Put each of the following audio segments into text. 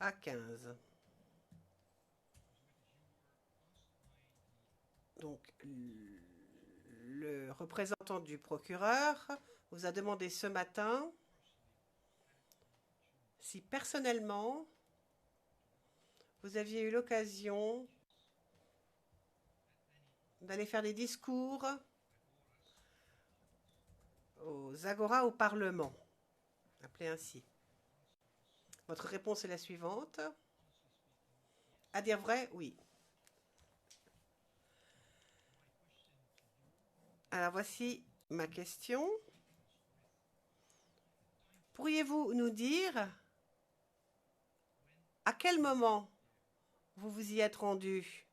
à 15. Donc, le représentant du procureur vous a demandé ce matin si personnellement vous aviez eu l'occasion d'aller faire des discours aux agoras au Parlement, appelé ainsi. Votre réponse est la suivante. À dire vrai, oui. Alors voici ma question. Pourriez-vous nous dire à quel moment vous vous y êtes rendu?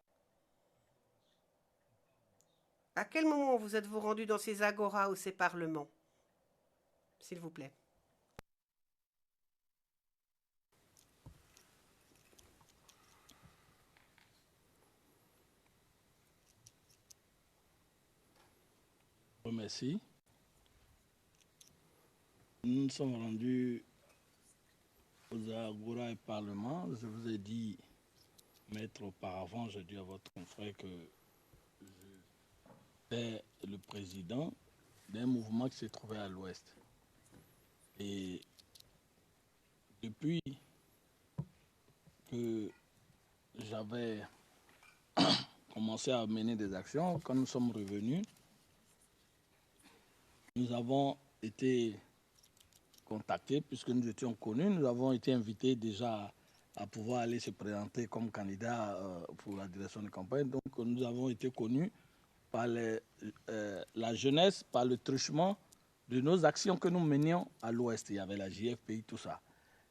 À quel moment vous êtes-vous rendu dans ces agoras ou ces parlements? S'il vous plaît. Merci. Nous nous sommes rendus aux Agora et Parlement. Je vous ai dit, maître, auparavant, j'ai dit à votre confrère que j'étais le président d'un mouvement qui se trouvait à l'ouest. Et depuis que j'avais commencé à mener des actions, quand nous sommes revenus, nous avons été contactés, puisque nous étions connus, nous avons été invités déjà à pouvoir aller se présenter comme candidat pour la direction de campagne. Donc nous avons été connus par la jeunesse, par le truchement de nos actions que nous menions à l'Ouest. Il y avait la JFPI, tout ça.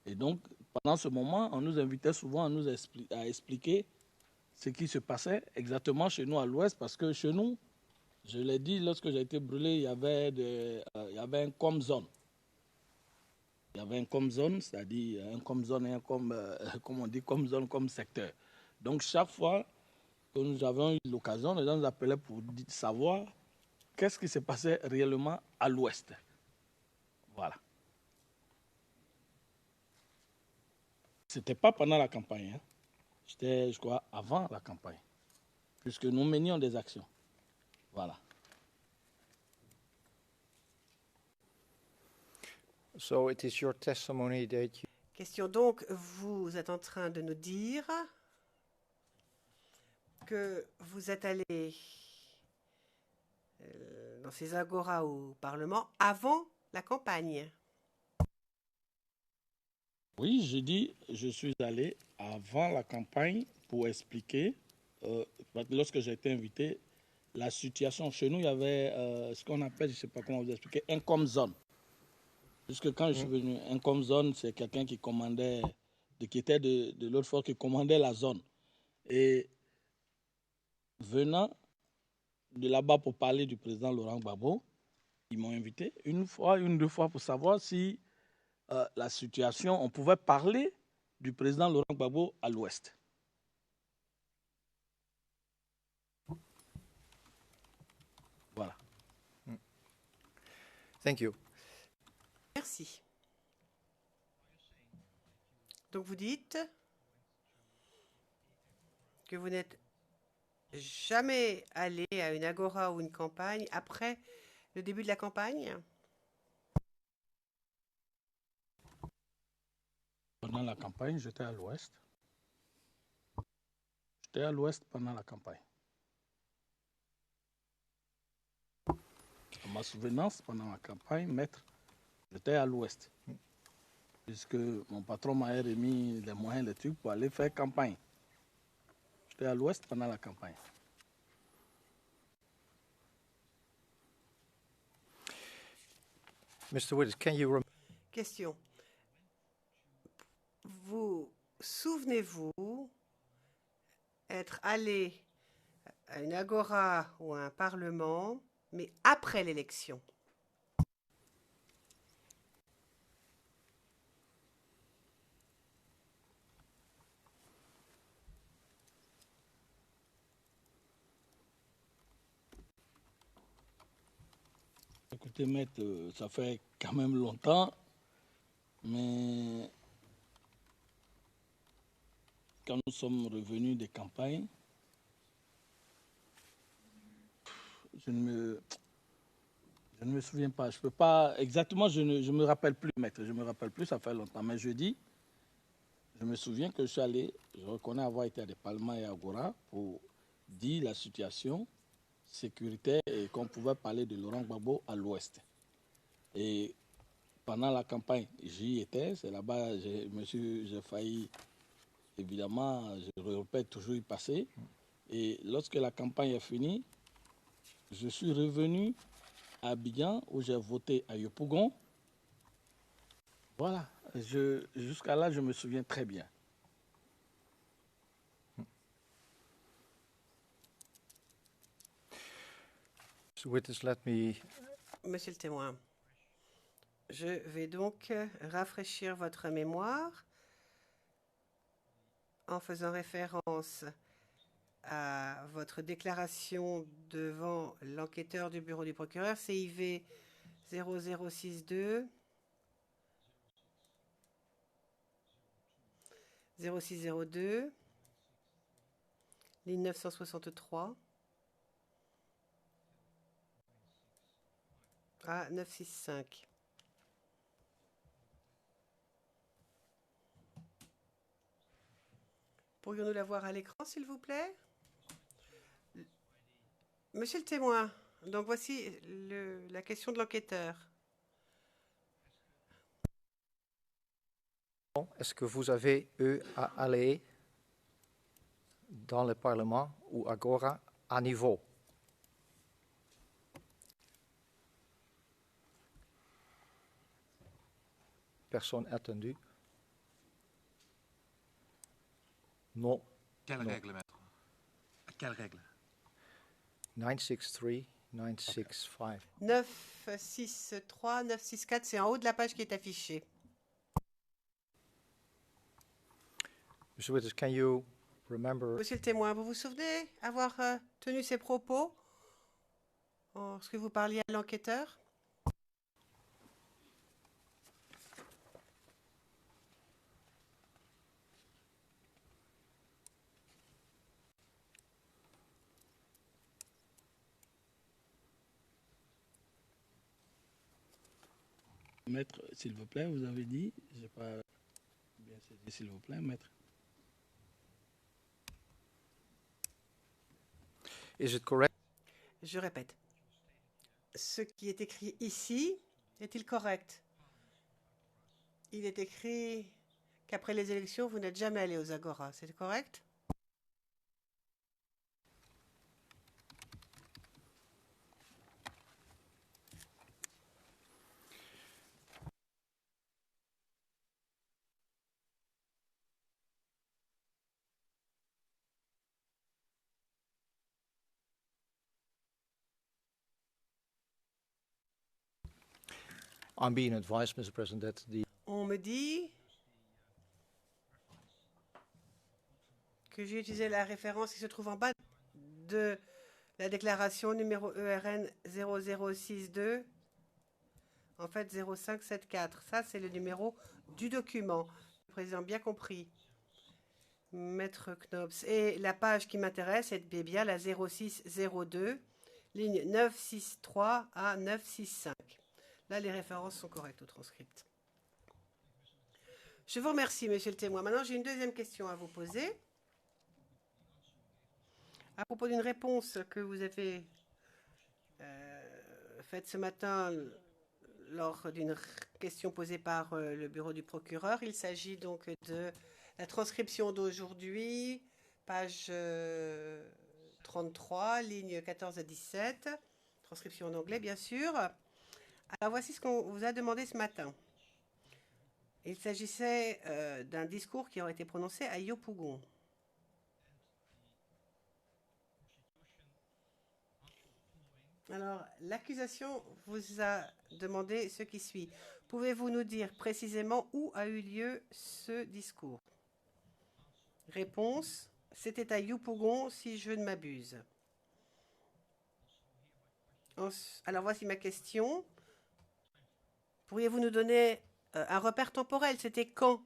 Et donc, pendant ce moment, on nous invitait souvent à expliquer ce qui se passait exactement chez nous à l'Ouest, parce que chez nous, je l'ai dit, lorsque j'ai été brûlé, il y avait un com-zone. Il y avait un com-zone, c'est-à-dire un com-zone et un comme on dit, com-zone comme secteur. Donc, chaque fois que nous avons eu l'occasion, les gens nous appelaient pour savoir qu'est-ce qui se passait réellement à l'Ouest. Voilà. Ce n'était pas pendant la campagne, hein. C'était, je crois, avant la campagne, puisque nous menions des actions. Voilà. So it is your testimony that you... Question donc, vous êtes en train de nous dire que vous êtes allé dans ces agoras au Parlement avant la campagne. Oui, je dis, je suis allé avant la campagne pour expliquer, lorsque j'ai été invité, la situation. Chez nous, il y avait ce qu'on appelle, je ne sais pas comment vous expliquer, un com-zone. Puisque quand je suis venu, un com-zone, c'est quelqu'un qui commandait, qui était de l'autre force, qui commandait la zone. Et venant de là-bas pour parler du président Laurent Gbagbo, ils m'ont invité une fois, deux fois pour savoir si la situation, on pouvait parler du président Laurent Gbagbo à l'Ouest. Voilà. Thank you. Merci. Donc vous dites que vous n'êtes jamais allé à une agora ou une campagne après le début de la campagne? Pendant la campagne, j'étais à l'Ouest. J'étais à l'Ouest pendant la campagne. À ma souvenance, pendant la campagne, maître, j'étais à l'Ouest. Puisque mon patron m'a remis les moyens, les trucs pour aller faire campagne. J'étais à l'Ouest pendant la campagne. Mr. Wittes, can you... Question. Vous souvenez-vous être allé à une agora ou à un parlement, mais après l'élection? Écoutez, maître, ça fait quand même longtemps, mais quand nous sommes revenus des campagnes, je ne me souviens pas. Je peux pas exactement, je me rappelle plus, maître. Je me rappelle plus, ça fait longtemps. Mais jeudi, je me souviens que je suis allé, je reconnais avoir été à des Palma et à Agora pour dire la situation sécuritaire et qu'on pouvait parler de Laurent Gbagbo à l'ouest. Et pendant la campagne, j'y étais. C'est là-bas, j'ai failli, évidemment, je répète, toujours y passer. Et lorsque la campagne est finie, je suis revenu à Abidjan où j'ai voté à Yopougon. Voilà, jusqu'à là, je me souviens très bien. So witness, let me Monsieur le témoin, je vais donc rafraîchir votre mémoire en faisant référence à votre déclaration devant l'enquêteur du bureau du procureur, CIV 0062 0602 ligne 963 à 965. Pourrions-nous la voir à l'écran, s'il vous plaît? Monsieur le témoin, donc voici la question de l'enquêteur. Est-ce que vous avez eu à aller dans le Parlement ou Agora à niveau? Personne attendue? Non. Quelle Non. règle, maître? Quelle règle? 963, 965. 963, 964, c'est en haut de la page qui est affichée. Mr. Witness, can you remember Monsieur le témoin, vous vous souvenez avoir tenu ces propos lorsque vous parliez à l'enquêteur? Maître, s'il vous plaît, vous avez dit, je n'ai pas bien saisi, s'il vous plaît, maître. Is it correct? Je répète. Ce qui est écrit ici, est-il correct? Il est écrit qu'après les élections, vous n'êtes jamais allé aux Agora. C'est correct? I'm being advised, Mr. President, that the On me dit que j'ai utilisé la référence qui se trouve en bas de la déclaration numéro ERN 0062, en fait 0574. Ça, c'est le numéro du document. Le président, bien compris. Maître Knops. Et la page qui m'intéresse est bien la 0602, ligne 963 à 965. Là, les références sont correctes au transcript. Je vous remercie, monsieur le témoin. Maintenant, j'ai une deuxième question à vous poser. À propos d'une réponse que vous avez faite ce matin lors d'une question posée par le bureau du procureur, il s'agit donc de la transcription d'aujourd'hui, page 33, ligne 14 à 17, transcription en anglais, bien sûr. Alors, voici ce qu'on vous a demandé ce matin. Il s'agissait d'un discours qui aurait été prononcé à Yopougon. Alors, l'accusation vous a demandé ce qui suit. Pouvez-vous nous dire précisément où a eu lieu ce discours? Réponse, c'était à Yopougon, si je ne m'abuse. Alors, voici ma question. Pourriez-vous nous donner un repère temporel? C'était quand?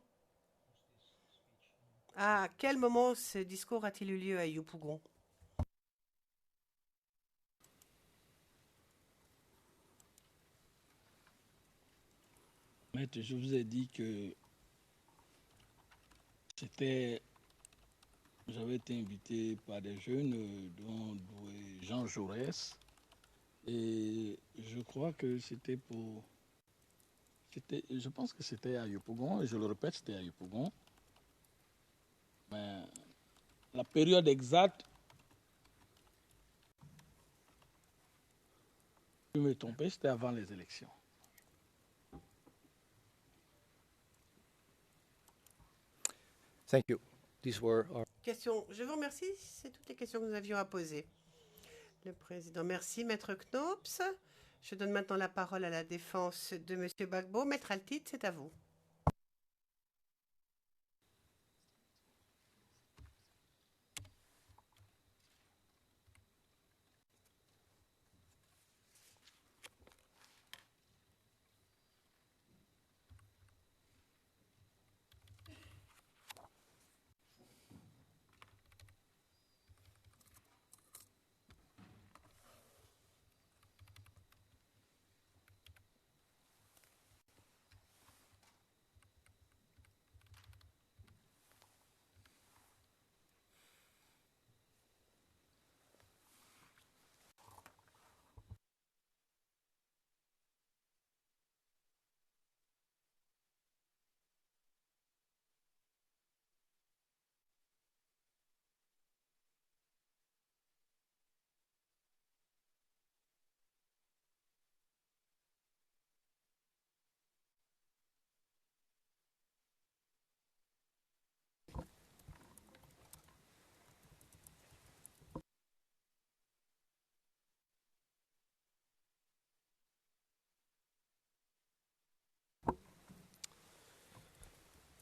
À quel moment ce discours a-t-il eu lieu à Yopougon? Maître, je vous ai dit que c'était, j'avais été invité par des jeunes, dont Jean Jaurès, et je crois que je pense que c'était à Yopougon, et je le répète, c'était à Yopougon. Mais la période exacte, je me trompais, c'était avant les élections. Thank you. These were our Question. Je vous remercie. C'est toutes les questions que nous avions à poser. Le président, merci, Maître Knops. Je donne maintenant la parole à la défense de Monsieur Gbagbo. Maître Altit, c'est à vous.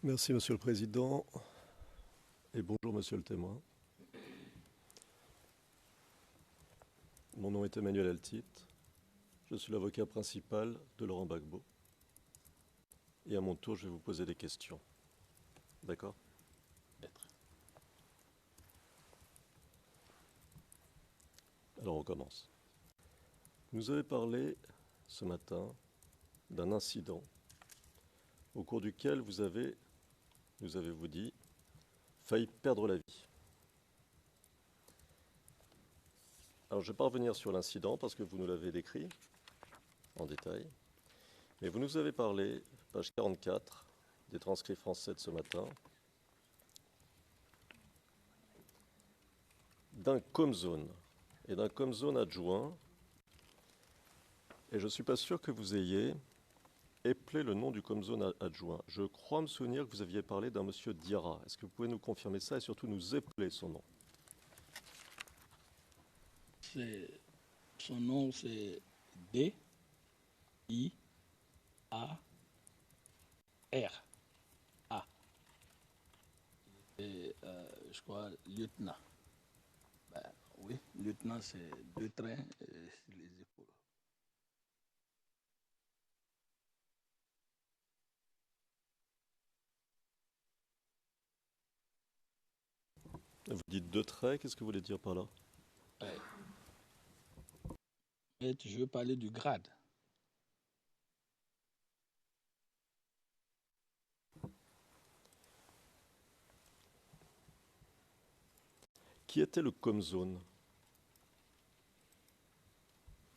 Merci, Monsieur le Président, et bonjour, Monsieur le témoin. Mon nom est Emmanuel Altit. Je suis l'avocat principal de Laurent Gbagbo. Et à mon tour, je vais vous poser des questions. D'accord? Alors, on commence. Vous nous avez parlé ce matin d'un incident au cours duquel vous avez, vous dit, failli perdre la vie. Alors, je ne vais pas revenir sur l'incident parce que vous nous l'avez décrit en détail. Mais vous nous avez parlé, page 44 des transcrits français de ce matin, d'un COMZone et d'un COMZone adjoint. Et je ne suis pas sûr que vous ayez éplé le nom du COMZone adjoint. Je crois me souvenir que vous aviez parlé d'un monsieur Diarra. Est-ce que vous pouvez nous confirmer ça et surtout nous épeler son nom? Son nom, c'est D-I-A-R-A. Et je crois lieutenant. Ben, oui, lieutenant, c'est 2 traits sur les épaules. Vous dites 2 traits, qu'est-ce que vous voulez dire par là? Je veux parler du grade. Qui était le COMZone?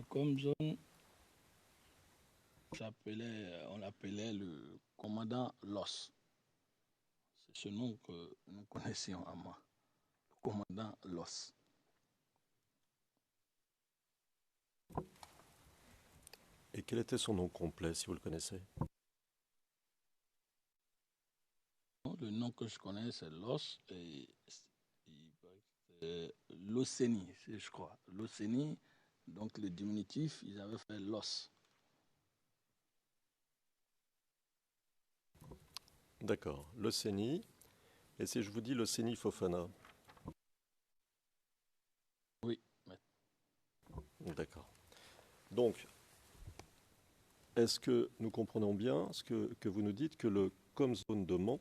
Comme zone, on l'appelait le commandant Loss. C'est ce nom que nous connaissions à moi. Le commandant Loss. Et quel était son nom complet, si vous le connaissez? Le nom que je connais, c'est Loss et Loceni, je crois. Loceni, donc le diminutif, ils avaient fait Loss. D'accord. Loceni. Et si je vous dis Loceni Fofana? Oui. D'accord. Donc, est-ce que nous comprenons bien ce que vous nous dites, que le COMZone de Mans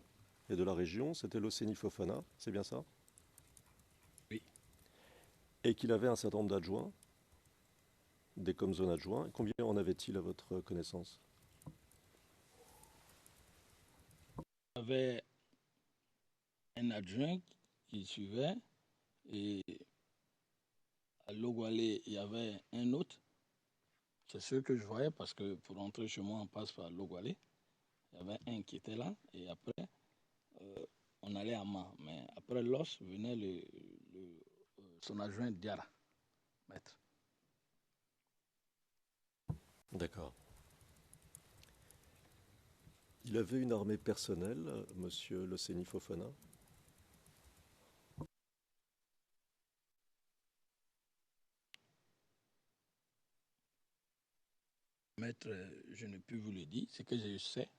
et de la région, c'était l'Océnie Fofana, c'est bien ça? Oui. Et qu'il avait un certain nombre d'adjoints, des Comzones adjoints. Combien en avait-il à votre connaissance? Il y avait un adjoint qui suivait et à Logwalé, il y avait un autre. C'est ce que je voyais parce que pour rentrer chez moi, on passe par Logwalé. Il y avait un qui était là et après, on allait à Ma. Mais après l'os venait son adjoint Diara, maître. D'accord. Il avait une armée personnelle, monsieur l'Océnie Fofana? Maître, je ne peux vous le dire. Ce que je sais,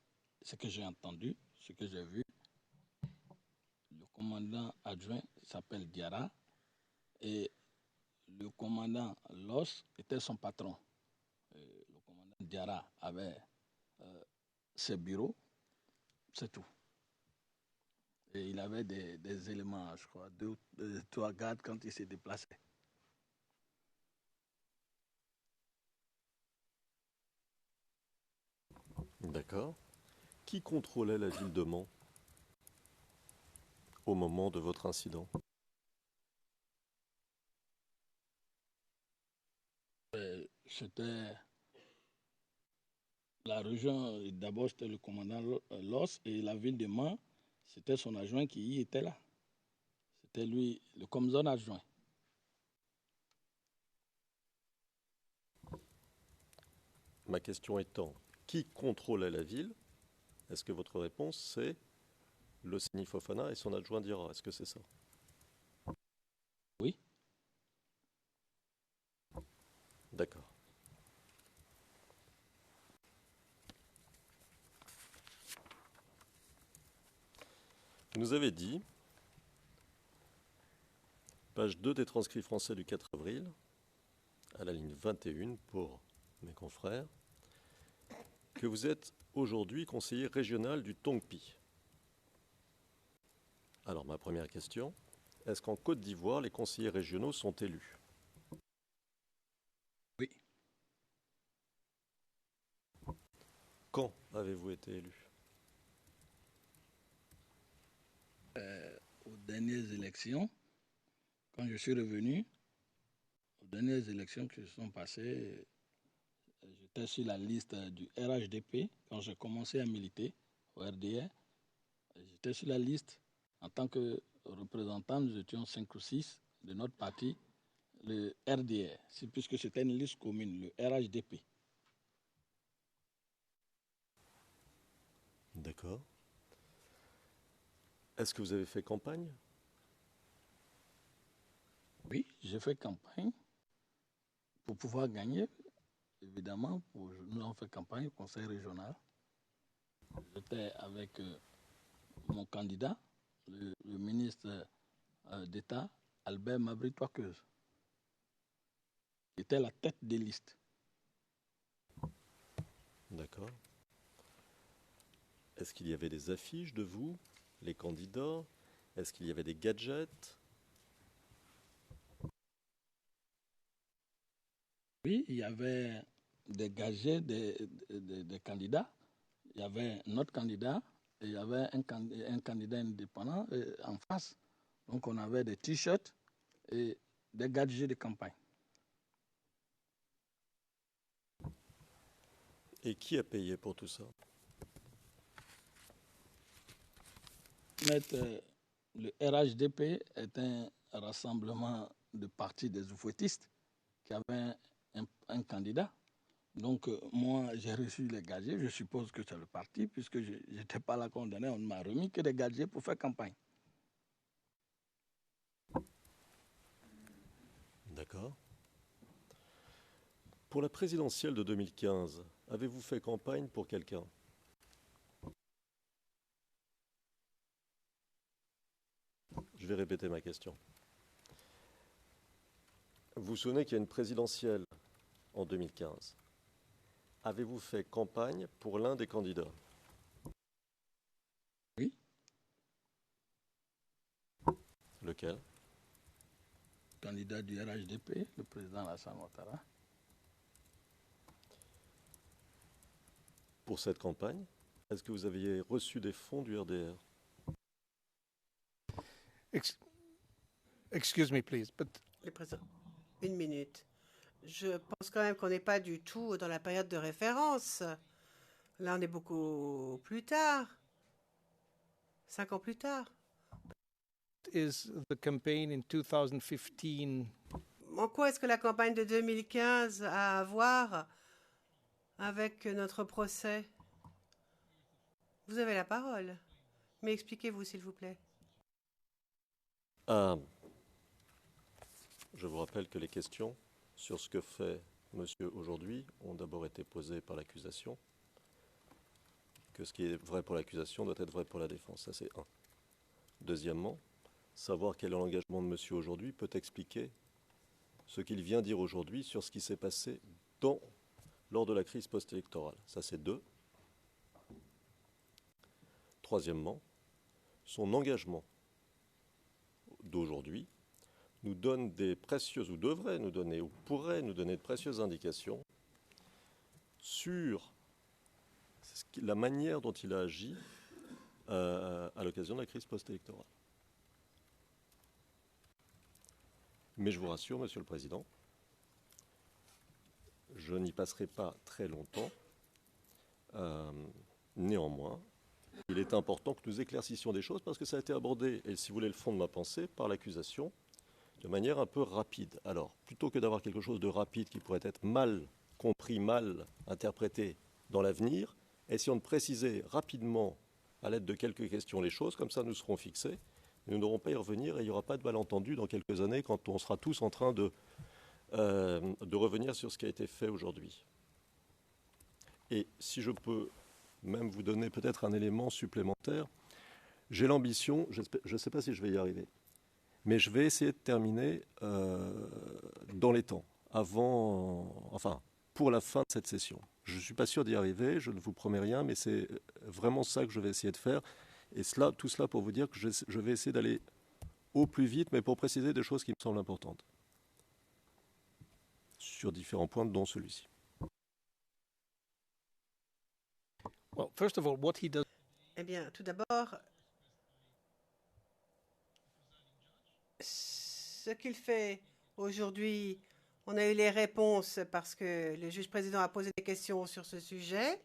ce que j'ai entendu, ce que j'ai vu, le commandant adjoint s'appelle Diara et le commandant Los était son patron. Le commandant Diara avait ses bureaux, c'est tout. Et il avait des éléments, je crois, trois gardes quand il s'est déplacé. D'accord. Qui contrôlait la ville de Mans au moment de votre incident? C'était la région, d'abord c'était le commandant Los et la ville de Mans, c'était son adjoint qui y était là. C'était lui, le commandant adjoint. Ma question étant, qui contrôlait la ville? Est-ce que votre réponse c'est l'Océnie Fofana et son adjoint Diara? Est-ce que c'est ça? Oui. D'accord. Vous nous avez dit, page 2 des transcrits français du 4 avril, à la ligne 21 pour mes confrères, que vous êtes aujourd'hui conseiller régional du Tongpi. Alors ma première question, est-ce qu'en Côte d'Ivoire, les conseillers régionaux sont élus? Oui. Quand avez-vous été élu? Aux dernières élections, quand je suis revenu, aux dernières élections qui se sont passées, j'étais sur la liste du RHDP quand j'ai commencé à militer au RDR. J'étais sur la liste en tant que représentant, nous étions 5 ou 6 de notre parti, le RDR, puisque c'était une liste commune, le RHDP. D'accord. Est-ce que vous avez fait campagne? Oui, j'ai fait campagne pour pouvoir gagner, évidemment. Nous avons fait campagne au conseil régional. J'étais avec mon candidat, le ministre d'État, Albert Mabry-Toikeuse, qui était la tête des listes. D'accord. Est-ce qu'il y avait des affiches de vous, les candidats? Est-ce qu'il y avait des gadgets? Oui, il y avait des gadgets des candidats. Il y avait notre candidat et il y avait un candidat indépendant en face. Donc on avait des t-shirts et des gadgets de campagne. Et qui a payé pour tout ça? Le RHDP est un rassemblement de partis des oufouettistes qui avait un candidat. Donc, moi, j'ai reçu les gadgets. Je suppose que c'est le parti, puisque je n'étais pas là condamné. On ne m'a remis que des gadgets pour faire campagne. D'accord. Pour la présidentielle de 2015, avez-vous fait campagne pour quelqu'un? Je vais répéter ma question. Vous vous souvenez qu'il y a une présidentielle en 2015. Avez-vous fait campagne pour l'un des candidats? Oui. Lequel? Candidat du RHDP, le président Alassane Ouattara. Pour cette campagne, est-ce que vous aviez reçu des fonds du RDR? Excuse me, please, but Le président. Une minute. Je pense quand même qu'on n'est pas du tout dans la période de référence. Là, on est beaucoup plus tard. 5 ans plus tard. is the campaign in 2015 En quoi est-ce que la campagne de 2015 a à voir avec notre procès? Vous avez la parole. Mais expliquez-vous, s'il vous plaît. Je vous rappelle que les questions sur ce que fait monsieur aujourd'hui ont d'abord été posées par l'accusation, que ce qui est vrai pour l'accusation doit être vrai pour la défense. Ça, c'est un. Deuxièmement, savoir quel est l'engagement de monsieur aujourd'hui peut expliquer ce qu'il vient dire aujourd'hui sur ce qui s'est passé lors de la crise post-électorale. Ça, c'est deux. Troisièmement, son engagement d'aujourd'hui nous donne des précieuses, ou devrait nous donner, ou pourrait nous donner de précieuses indications sur la manière dont il a agi à l'occasion de la crise post-électorale. Mais je vous rassure, Monsieur le Président, je n'y passerai pas très longtemps. Néanmoins, il est important que nous éclaircissions des choses parce que ça a été abordé, et si vous voulez le fond de ma pensée, par l'accusation de manière un peu rapide. Alors, plutôt que d'avoir quelque chose de rapide qui pourrait être mal compris, mal interprété dans l'avenir, essayons de préciser rapidement, à l'aide de quelques questions, les choses, comme ça nous serons fixés. Nous n'aurons pas à y revenir et il n'y aura pas de malentendu dans quelques années quand on sera tous en train de revenir sur ce qui a été fait aujourd'hui. Et si je peux même vous donner peut-être un élément supplémentaire, j'ai l'ambition, je ne sais pas si je vais y arriver, mais je vais essayer de terminer dans les temps, pour la fin de cette session. Je ne suis pas sûr d'y arriver, je ne vous promets rien, mais c'est vraiment ça que je vais essayer de faire. Et tout cela pour vous dire que je vais essayer d'aller au plus vite, mais pour préciser des choses qui me semblent importantes sur différents points, dont celui-ci. well, first of all, what he does Eh bien, tout d'abord, ce qu'il fait aujourd'hui, on a eu les réponses parce que le juge président a posé des questions sur ce sujet,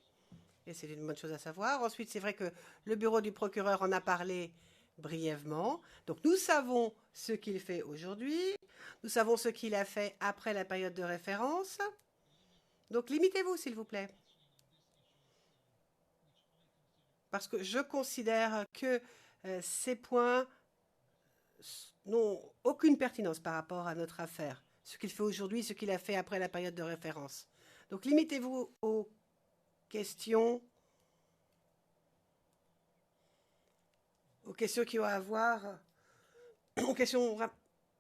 et c'est une bonne chose à savoir. Ensuite, c'est vrai que le bureau du procureur en a parlé brièvement. Donc, nous savons ce qu'il fait aujourd'hui, nous savons ce qu'il a fait après la période de référence. Donc, limitez-vous, s'il vous plaît. Parce que je considère que ces points n'ont aucune pertinence par rapport à notre affaire. Ce qu'il fait aujourd'hui, ce qu'il a fait après la période de référence. Donc, limitez-vous aux questions qui ont à voir, aux questions,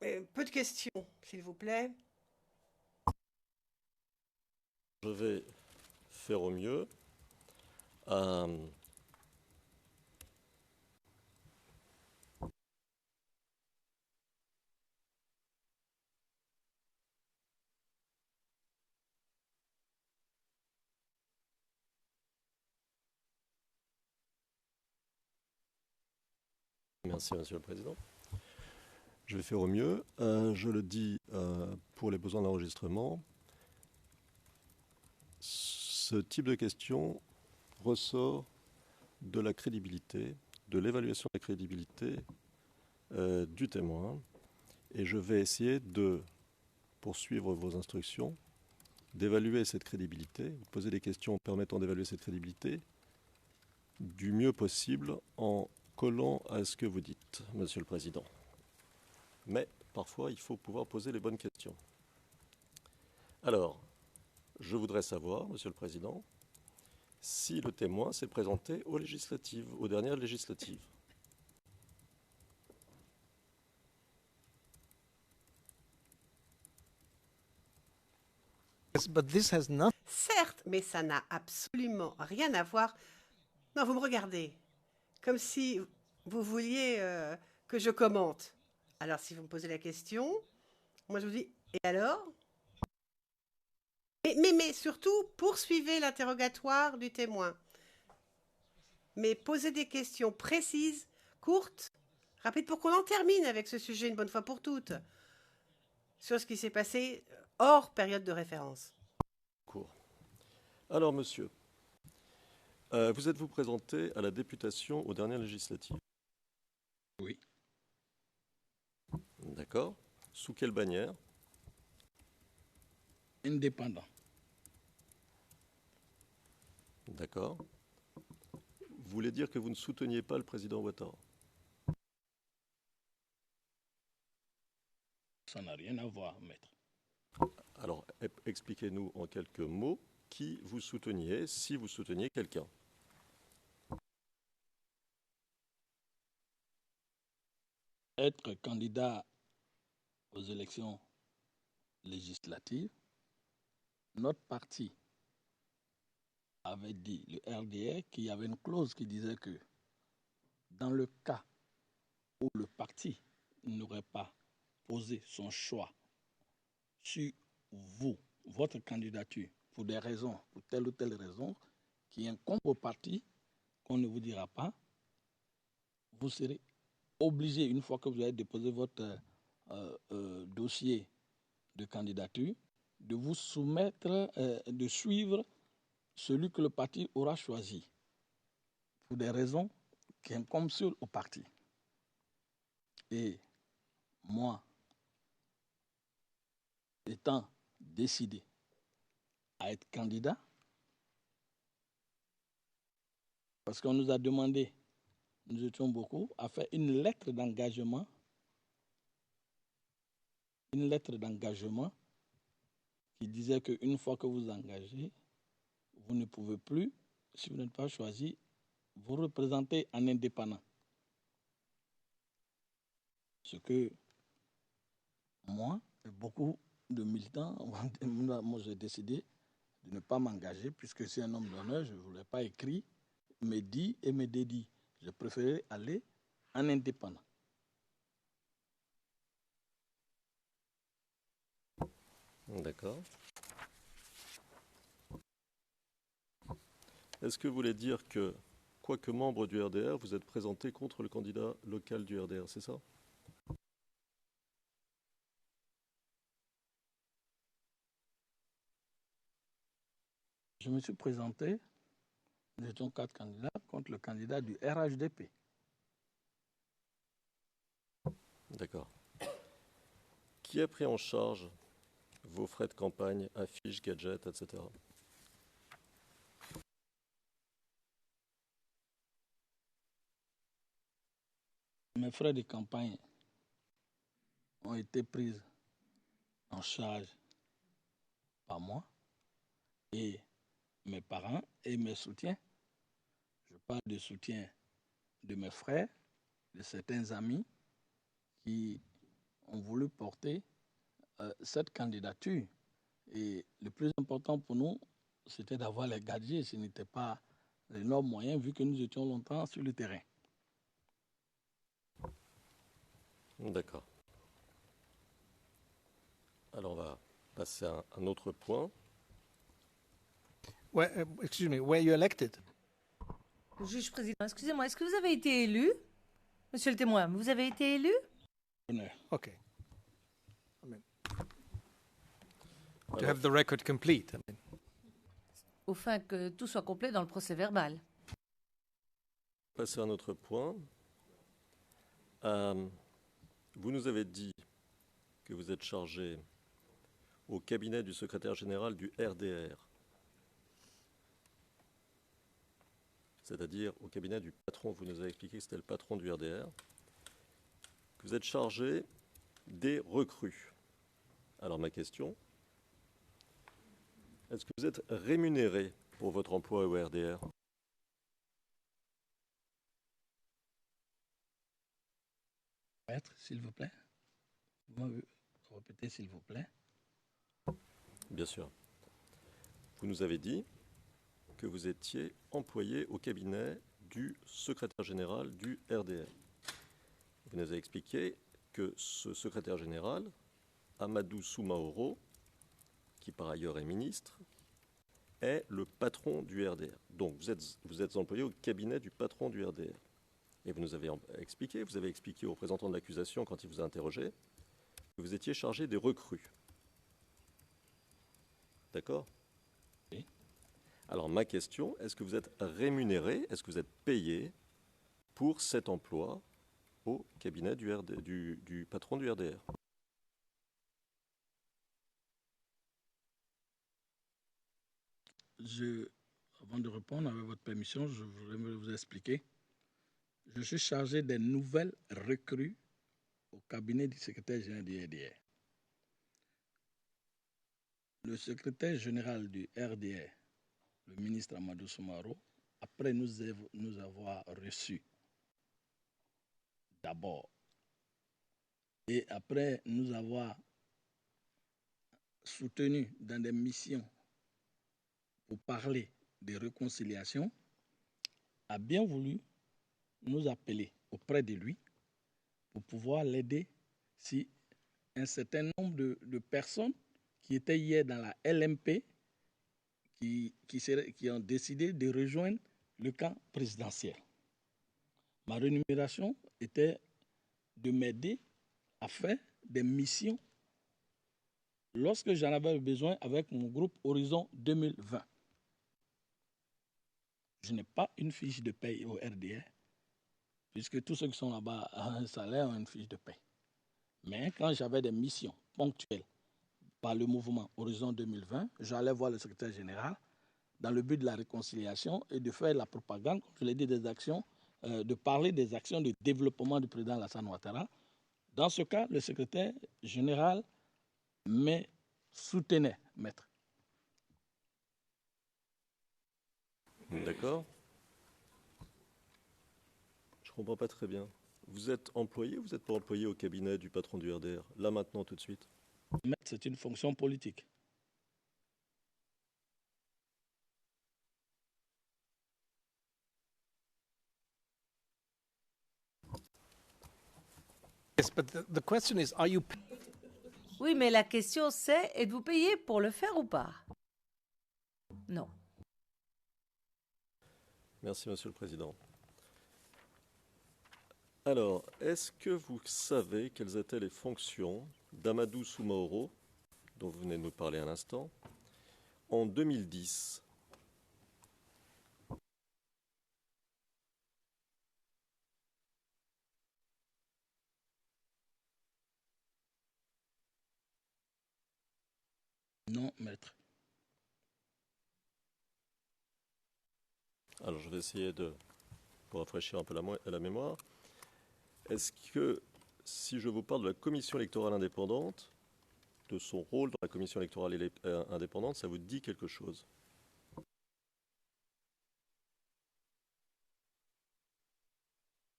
peu de questions, s'il vous plaît. Je vais faire au mieux. Merci, Monsieur le Président. Je vais faire au mieux. Je le dis pour les besoins d'enregistrement. Ce type de question ressort de la crédibilité, de l'évaluation de la crédibilité du témoin. Et je vais essayer de poursuivre vos instructions, d'évaluer cette crédibilité, de poser des questions permettant d'évaluer cette crédibilité du mieux possible en collant à ce que vous dites, Monsieur le Président. Mais parfois, il faut pouvoir poser les bonnes questions. Alors, je voudrais savoir, Monsieur le Président, si le témoin s'est présenté aux législatives, aux dernières législatives. but this has nothing Certes, mais ça n'a absolument rien à voir. Non, vous me regardez comme si vous vouliez que je commente. Alors, si vous me posez la question, moi je vous dis, et alors? Mais surtout, poursuivez l'interrogatoire du témoin. Mais posez des questions précises, courtes, rapides, pour qu'on en termine avec ce sujet une bonne fois pour toutes, sur ce qui s'est passé hors période de référence. Court. Alors, monsieur, vous êtes-vous présenté à la députation aux dernières législatives? Oui. D'accord. Sous quelle bannière? Indépendant. D'accord. Vous voulez dire que vous ne souteniez pas le président Ouattara? Ça n'a rien à voir, maître. Alors, expliquez-nous en quelques mots qui vous souteniez, si vous souteniez quelqu'un. Être candidat aux élections législatives, notre parti avait dit, le RDR, qu'il y avait une clause qui disait que dans le cas où le parti n'aurait pas posé son choix sur vous, votre candidature, pour des raisons, pour telle ou telle raison, qui incombe au parti, qu'on ne vous dira pas, vous serez obligé, une fois que vous avez déposé votre dossier de candidature, de vous soumettre, de suivre celui que le parti aura choisi, pour des raisons qui incombent sur au parti. Et moi, étant décidé à être candidat, parce qu'on nous a demandé, nous étions beaucoup, à faire une lettre d'engagement qui disait qu'une fois que vous engagez, vous ne pouvez plus, si vous n'êtes pas choisi, vous représenter en indépendant. Ce que moi et beaucoup de militants, moi j'ai décidé de ne pas m'engager, puisque c'est un homme d'honneur, je ne voulais pas écrire, me dit et me dédie. Je préférais aller en indépendant. D'accord. Est-ce que vous voulez dire que, quoique membre du RDR, vous êtes présenté contre le candidat local du RDR, c'est ça? Je me suis présenté, nous étions 4 candidats, contre le candidat du RHDP. D'accord. Qui a pris en charge vos frais de campagne, affiches, gadgets, etc.? Mes frais de campagne ont été pris en charge par moi et mes parents et mes soutiens. Je parle de soutien de mes frères, de certains amis qui ont voulu porter cette candidature. Et le plus important pour nous, c'était d'avoir les gadgets. Ce n'était pas l'énorme moyen vu que nous étions longtemps sur le terrain. D'accord. Alors on va passer à un autre point. Excuse me, were you elected? Juge président, excusez-moi, est-ce que vous avez été élu? Monsieur le témoin, vous avez été élu? Okay. To have the record complete. Au fin que tout soit complet dans le procès verbal. Passer à un autre point. Vous nous avez dit que vous êtes chargé au cabinet du secrétaire général du RDR, c'est-à-dire au cabinet du patron. Vous nous avez expliqué que c'était le patron du RDR. Que vous êtes chargé des recrues. Alors ma question, est-ce que vous êtes rémunéré pour votre emploi au RDR? Maître, s'il vous plaît. Vous m'avez répété, s'il vous plaît. Bien sûr. Vous nous avez dit que vous étiez employé au cabinet du secrétaire général du RDR. Vous nous avez expliqué que ce secrétaire général, Amadou Soumaoro, qui par ailleurs est ministre, est le patron du RDR. Donc vous êtes employé au cabinet du patron du RDR. Et vous nous avez expliqué, vous avez expliqué au représentant de l'accusation quand il vous a interrogé, que vous étiez chargé des recrues. D'accord ? Oui. Alors ma question, est-ce que vous êtes rémunéré, est-ce que vous êtes payé pour cet emploi au cabinet du patron du RDR ? Avant de répondre, avec votre permission, je voudrais vous expliquer. Je suis chargé des nouvelles recrues au cabinet du secrétaire général du RDR. Le secrétaire général du RDR, le ministre Amadou Soumaoro, après nous avoir reçus d'abord et après nous avoir soutenus dans des missions pour parler de réconciliation, a bien voulu nous appeler auprès de lui pour pouvoir l'aider si un certain nombre de personnes qui étaient hier dans la LMP qui ont décidé de rejoindre le camp présidentiel. Ma rémunération était de m'aider à faire des missions lorsque j'en avais besoin avec mon groupe Horizon 2020. Je n'ai pas une fiche de paye au RDR, puisque tous ceux qui sont là-bas à un salaire ont une fiche de paye. Mais quand j'avais des missions ponctuelles par le mouvement Horizon 2020, j'allais voir le secrétaire général dans le but de la réconciliation et de faire la propagande, comme je l'ai dit, des actions, de parler des actions de développement du président Alassane Ouattara. Dans ce cas, le secrétaire général me soutenait, maître. D'accord ? Je ne comprends pas très bien. Vous êtes employé ou vous n'êtes pas employé au cabinet du patron du RDR, là maintenant, tout de suite ? Maître, c'est une fonction politique. Yes, but the question is, are you Oui, mais la question c'est, êtes-vous payé pour le faire ou pas? Non. Merci, Monsieur le Président. Alors, est-ce que vous savez quelles étaient les fonctions d'Amadou Soumaoro, dont vous venez de nous parler à l'instant, en 2010 ? Non, maître. Alors, je vais essayer pour rafraîchir un peu la mémoire. Est-ce que, si je vous parle de la commission électorale indépendante, de son rôle dans la commission électorale indépendante, ça vous dit quelque chose ?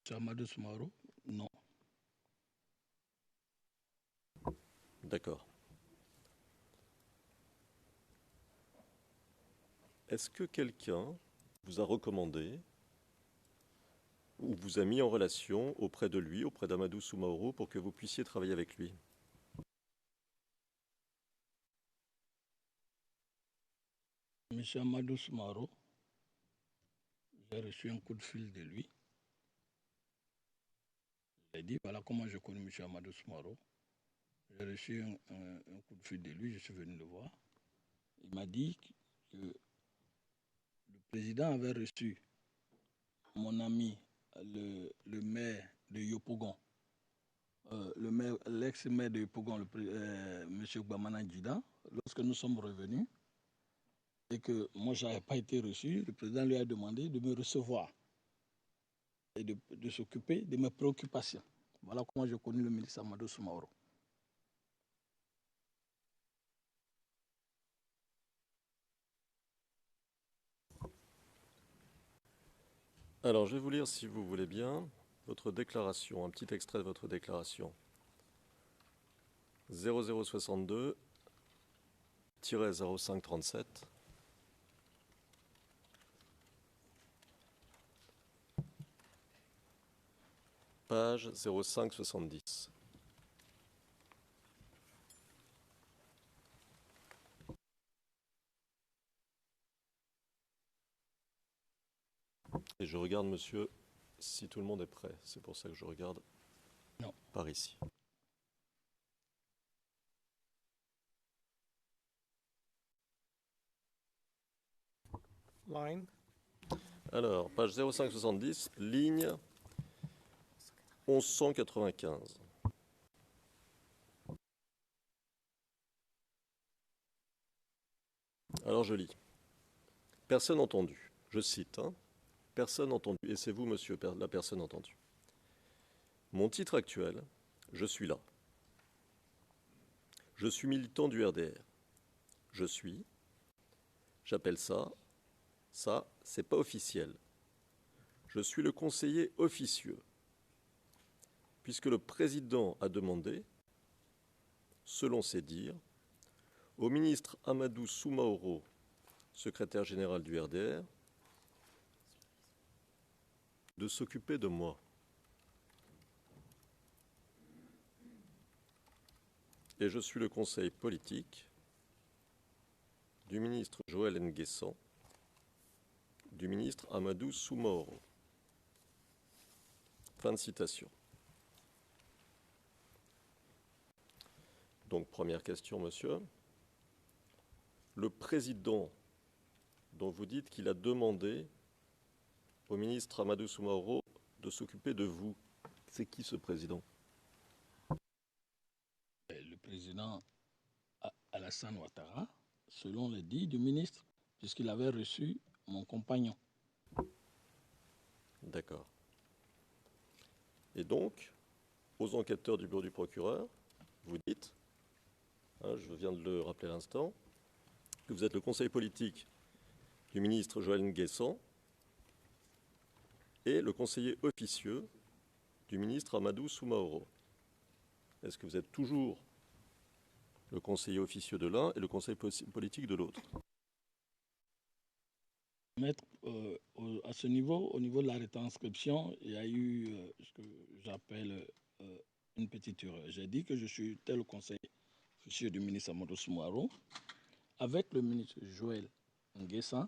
M. Amadou Soumaoro, non. D'accord. Est-ce que quelqu'un vous a recommandé ou vous a mis en relation auprès de lui, auprès d'Amadou Soumaoro, pour que vous puissiez travailler avec lui ? M. Amadou Soumaoro, j'ai reçu un coup de fil de lui. J'ai dit, voilà comment je connais M. Amadou Soumaoro. J'ai reçu un coup de fil de lui, je suis venu le voir. Il m'a dit que le président avait reçu mon ami, le maire de Yopougon, l'ex-maire de Yopougon, M. Gbamana Djida, lorsque nous sommes revenus, et que moi, je n'avais pas été reçu, le président lui a demandé de me recevoir et de s'occuper de mes préoccupations. Voilà comment j'ai connu le ministre Amadou Soumaoro. Alors, je vais vous lire, si vous voulez bien, votre déclaration, un petit extrait de votre déclaration. 0062-0537. Page 0570. Et je regarde, monsieur, si tout le monde est prêt. C'est pour ça que je regarde Non. par ici. Line. Alors, page 0570, ligne 1195. Alors je lis. Personne entendu. Je cite. Personne entendu. Et c'est vous, monsieur, la personne entendue. Mon titre actuel, je suis là. Je suis militant du RDR. J'appelle ça, c'est pas officiel. Je suis le conseiller officieux, puisque le président a demandé, selon ses dires, au ministre Amadou Soumaoro, secrétaire général du RDR, de s'occuper de moi. Et je suis le conseil politique du ministre Joël Nguessan, du ministre Amadou Soumaoro. Fin de citation. Donc, première question, monsieur. Le président dont vous dites qu'il a demandé au ministre Amadou Soumaoro de s'occuper de vous, c'est qui ce président? Le président Alassane Ouattara, selon les dits du ministre, puisqu'il avait reçu mon compagnon. D'accord. Et donc, aux enquêteurs du bureau du procureur, vous dites, je viens de le rappeler à l'instant, que vous êtes le conseil politique du ministre Joël Nguessan et le conseiller officieux du ministre Amadou Soumaoro. Est-ce que vous êtes toujours le conseiller officieux de l'un et le conseiller politique de l'autre? Maître, à ce niveau, au niveau de la retranscription, il y a eu ce que j'appelle une petite erreur. J'ai dit que je suis tel conseiller officieux du ministre Amadou Soumaoro. Avec le ministre Joël Nguessan,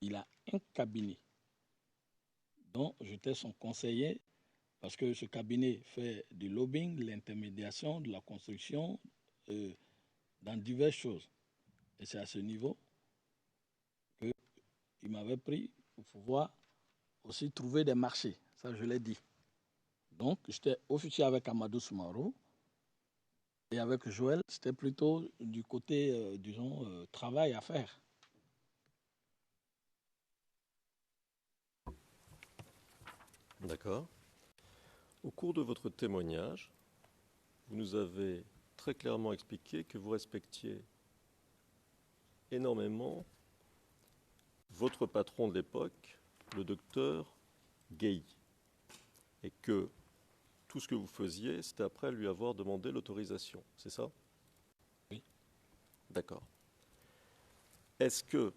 il a un cabinet dont j'étais son conseiller parce que ce cabinet fait du lobbying, de l'intermédiation, de la construction, dans diverses choses. Et c'est à ce niveau qu'il m'avait pris pour pouvoir aussi trouver des marchés. Ça, je l'ai dit. Donc, j'étais officier avec Amadou Soumaoro. Et avec Joël, c'était plutôt du côté, travail à faire. D'accord. Au cours de votre témoignage, vous nous avez très clairement expliqué que vous respectiez énormément votre patron de l'époque, le docteur Guèye, et que tout ce que vous faisiez, c'était après lui avoir demandé l'autorisation, c'est ça? Oui. D'accord. Est-ce que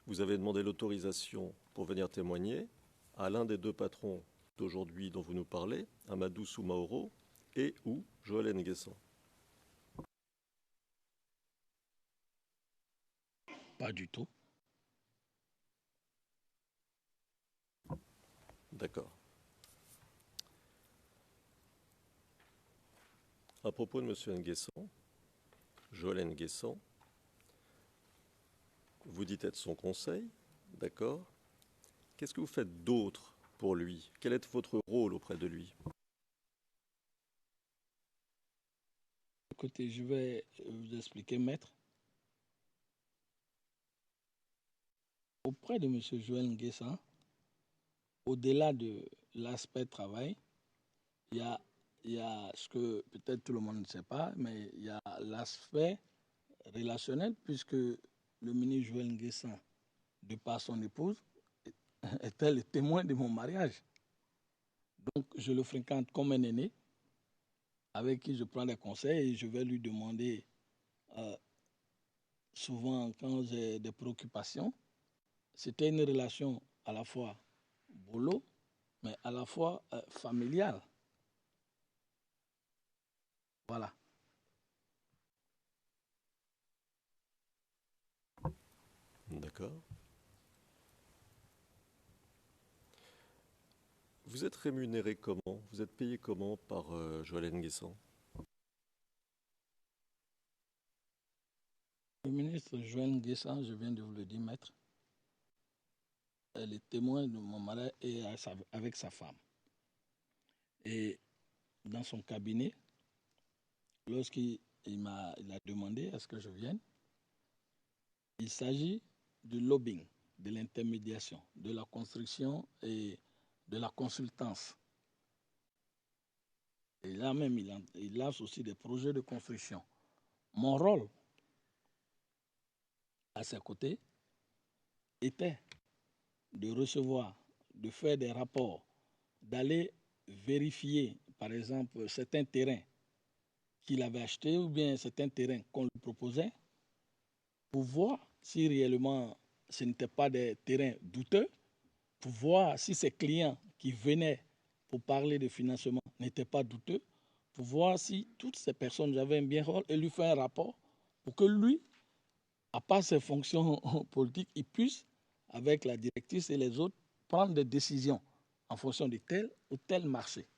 vous avez demandé l'autorisation pour venir témoigner à l'un des deux patrons d'aujourd'hui dont vous nous parlez, Amadou Soumaoro et ou Joël Nguessan? Pas du tout. D'accord. À propos de M. Nguessan, Joël Nguessan, vous dites être son conseil, d'accord. Qu'est-ce que vous faites d'autre pour lui? Quel est votre rôle auprès de lui? Écoutez, je vais vous expliquer, maître. Auprès de M. Joël Nguessan, au-delà de l'aspect travail, il y a ce que peut-être tout le monde ne sait pas, mais il y a l'aspect relationnel, puisque le ministre Joël Nguessan, de par son épouse, était le témoin de mon mariage. Donc, je le fréquente comme un aîné, avec qui je prends des conseils et je vais lui demander souvent quand j'ai des préoccupations. C'était une relation à la fois boulot, mais à la fois familiale. Voilà. D'accord. Vous êtes rémunéré comment? Vous êtes payé comment par Joël Nguessan? Le ministre Joël Nguessan, je viens de vous le dire, maître, elle est témoin de mon mariage et avec sa femme. Et dans son cabinet, lorsqu'il a demandé à ce que je vienne, il s'agit du lobbying, de l'intermédiation, de la construction et de la consultance. Et là même, il lance aussi des projets de construction. Mon rôle à ses côtés était de recevoir, de faire des rapports, d'aller vérifier, par exemple, certains terrains qu'il avait achetés ou bien certains terrains qu'on lui proposait pour voir si réellement ce n'étaient pas des terrains douteux, pour voir si ses clients qui venaient pour parler de financement n'étaient pas douteux, pour voir si toutes ces personnes avaient un bien rôle et lui faire un rapport pour que lui, à part ses fonctions politiques, il puisse, avec la directrice et les autres, prendre des décisions en fonction de tel ou tel marché.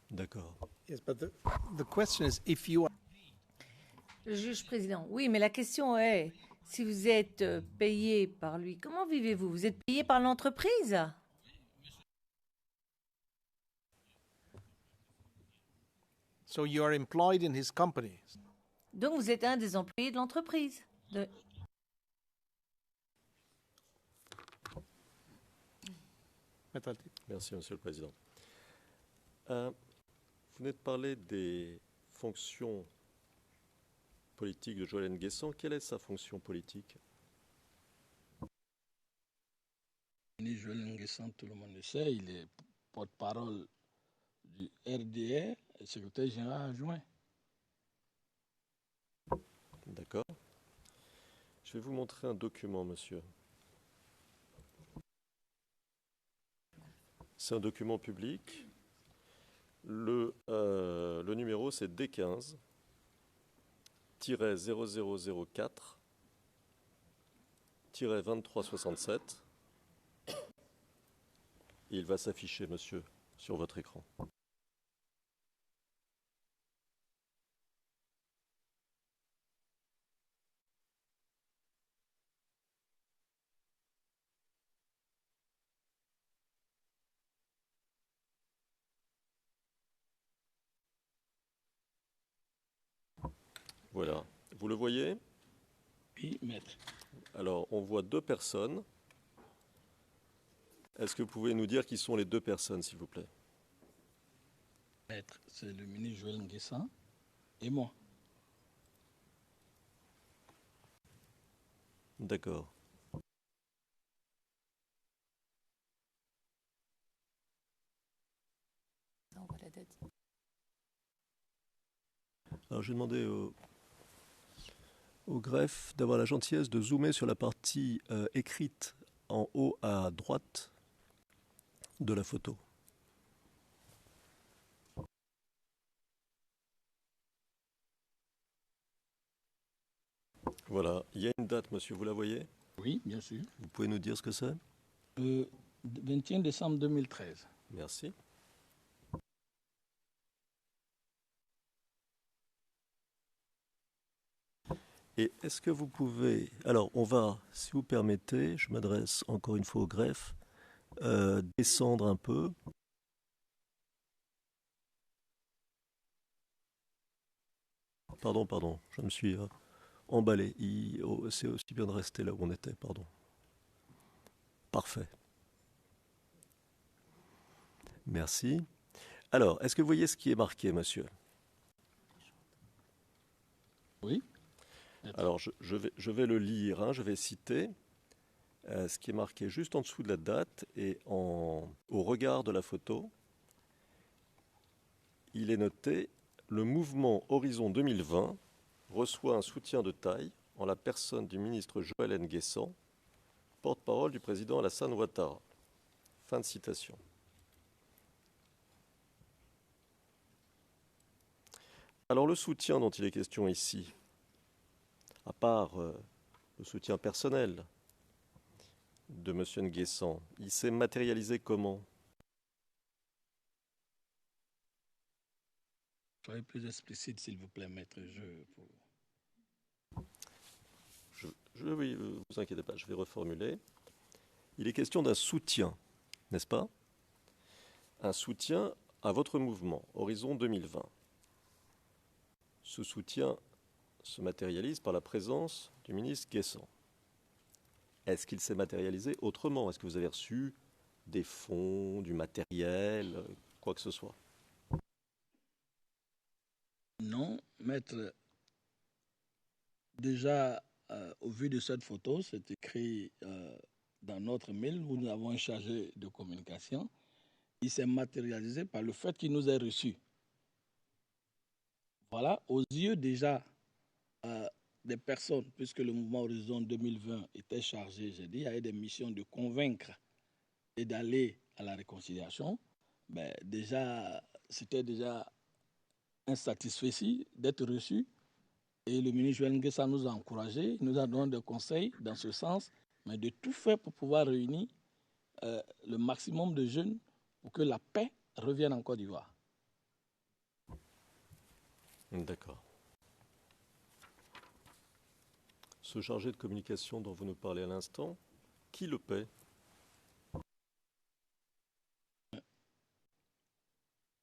D'accord. Yes, but the question is if you are Le juge président. Oui, mais la question est, si vous êtes payé par lui, comment vivez-vous? Vous êtes payé par l'entreprise? so you are employed in his company. Donc vous êtes un des employés de l'entreprise. Maître Altit. Merci, Monsieur le Président. Vous venez de parler des fonctions politiques de Joël Nguessan. Quelle est sa fonction politique? Joël Nguessan, tout le monde le sait, il est porte-parole du RDR et secrétaire général adjoint. D'accord. Je vais vous montrer un document, monsieur. C'est un document public. Le numéro, c'est D15-0004-2367. Il va s'afficher, monsieur, sur votre écran. Voilà. Vous le voyez? Oui, maître. Alors, on voit deux personnes. Est-ce que vous pouvez nous dire qui sont les deux personnes, s'il vous plaît? Maître, c'est le ministre Joël Nguessan et moi. D'accord. Alors, j'ai demandé au greffe d'avoir la gentillesse de zoomer sur la partie écrite en haut à droite de la photo. Voilà, il y a une date, monsieur, vous la voyez? Oui, bien sûr. Vous pouvez nous dire ce que c'est? 21 décembre 2013. Merci. Et est-ce que vous pouvez... Alors, on va, si vous permettez, je m'adresse encore une fois au greffe, descendre un peu. Pardon, je me suis emballé. C'est aussi bien de rester là où on était, pardon. Parfait. Merci. Alors, est-ce que vous voyez ce qui est marqué, monsieur? Oui. Alors, je vais le lire, hein, je vais citer ce qui est marqué juste en dessous de la date et au regard de la photo. Il est noté « Le mouvement Horizon 2020 reçoit un soutien de taille en la personne du ministre Joël Nguessan, porte-parole du président Alassane Ouattara. » Fin de citation. Alors, le soutien dont il est question ici, à part le soutien personnel de M. Nguessan, il s'est matérialisé comment? Soyez plus explicite, s'il vous plaît, maître. Oui, vous inquiétez pas, je vais reformuler. Il est question d'un soutien, n'est-ce pas? Un soutien à votre mouvement, Horizon 2020. Ce soutien se matérialise par la présence du ministre Nguessan. Est-ce qu'il s'est matérialisé autrement? Est-ce que vous avez reçu des fonds, du matériel, quoi que ce soit? Non, maître. Déjà, au vu de cette photo, c'est écrit dans notre mail où nous avons un chargé de communication. Il s'est matérialisé par le fait qu'il nous ait reçus. Voilà, aux yeux déjà des personnes, puisque le mouvement Horizon 2020 était chargé, j'ai dit, il y avait des missions de convaincre et d'aller à la réconciliation. Ben, déjà, c'était déjà insatisfait d'être reçu. Et le ministre Joël Nguessan nous a encouragés, il nous a donné des conseils dans ce sens, mais de tout faire pour pouvoir réunir le maximum de jeunes pour que la paix revienne en Côte d'Ivoire. D'accord. Ce chargé de communication dont vous nous parlez à l'instant, qui le paie?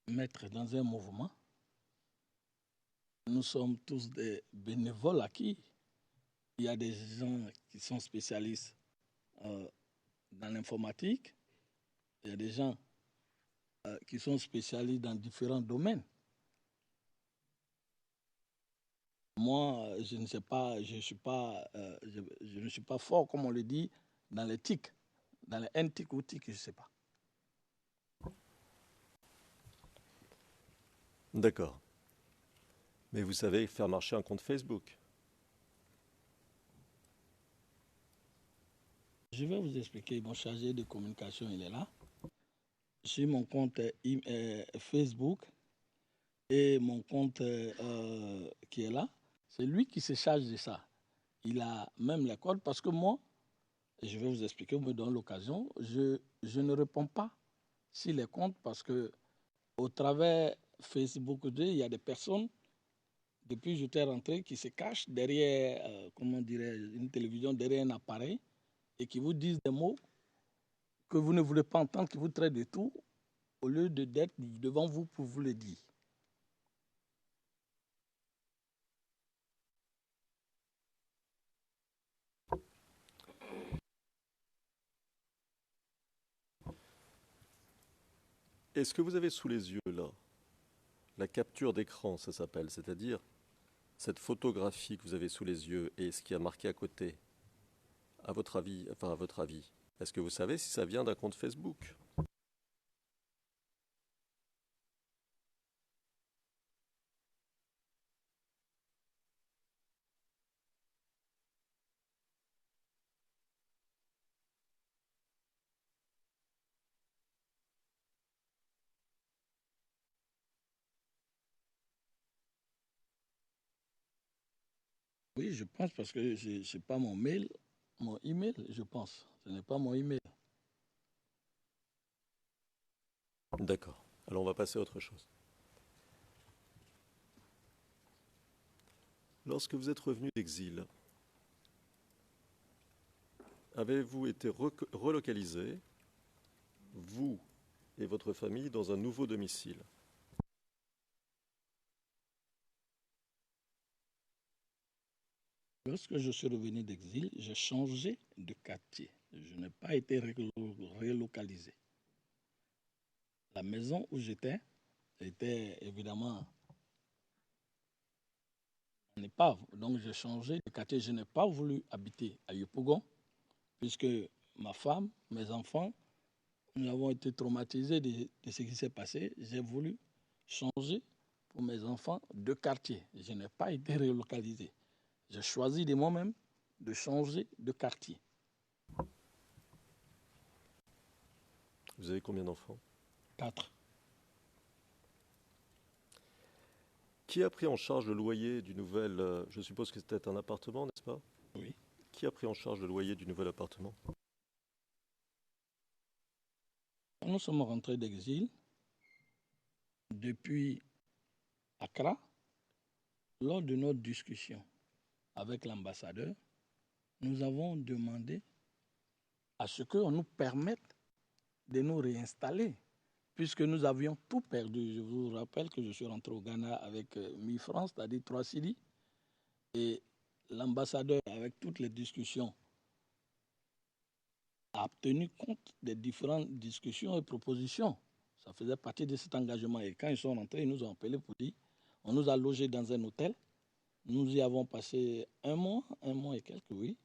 Maître, dans un mouvement, nous sommes tous des bénévoles acquis. Il y a des gens qui sont spécialistes dans l'informatique, il y a des gens qui sont spécialistes dans différents domaines. Moi, je ne sais pas, je ne suis pas fort, comme on le dit, dans les TIC, dans les NTIC ou TIC, je ne sais pas. D'accord. Mais vous savez faire marcher un compte Facebook? Je vais vous expliquer. Mon chargé de communication, il est là. J'ai mon compte Facebook et mon compte qui est là. C'est lui qui se charge de ça. Il a même les codes parce que moi, je vais vous expliquer, vous me donnez l'occasion, je ne réponds pas sur les comptes parce que au travers Facebook, il y a des personnes, depuis que j'étais rentré, qui se cachent derrière, une télévision, derrière un appareil et qui vous disent des mots que vous ne voulez pas entendre, qui vous traitent de tout, au lieu d'être devant vous pour vous le dire. Est-ce que vous avez sous les yeux, là, la capture d'écran, ça s'appelle, c'est-à-dire cette photographie que vous avez sous les yeux et ce qui a marqué à côté, à votre avis, est-ce que vous savez si ça vient d'un compte Facebook? Oui, je pense parce que je n'ai pas mon email, je pense. Ce n'est pas mon email. D'accord. Alors on va passer à autre chose. Lorsque vous êtes revenu d'exil, avez-vous été relocalisé, vous et votre famille, dans un nouveau domicile? Lorsque je suis revenu d'exil, j'ai changé de quartier. Je n'ai pas été relocalisé. La maison où j'étais était évidemment en épave. Donc j'ai changé de quartier. Je n'ai pas voulu habiter à Yopougon, puisque ma femme, mes enfants, nous avons été traumatisés de ce qui s'est passé. J'ai voulu changer pour mes enfants de quartier. Je n'ai pas été relocalisé. J'ai choisi de moi-même de changer de quartier. Vous avez combien d'enfants? 4. Qui a pris en charge le loyer du nouvel... je suppose que c'était un appartement, n'est-ce pas? Oui. Qui a pris en charge le loyer du nouvel appartement? nous sommes rentrés d'exil, depuis Accra, lors de notre discussion avec l'ambassadeur, nous avons demandé à ce qu'on nous permette de nous réinstaller, puisque nous avions tout perdu. Je vous rappelle que je suis rentré au Ghana avec 1000 francs, c'est-à-dire 3 cedis, et l'ambassadeur, avec toutes les discussions, a tenu compte des différentes discussions et propositions. Ça faisait partie de cet engagement. Et quand ils sont rentrés, ils nous ont appelés pour dire, on nous a logés dans un hôtel. Nous y avons passé un mois et quelques, oui.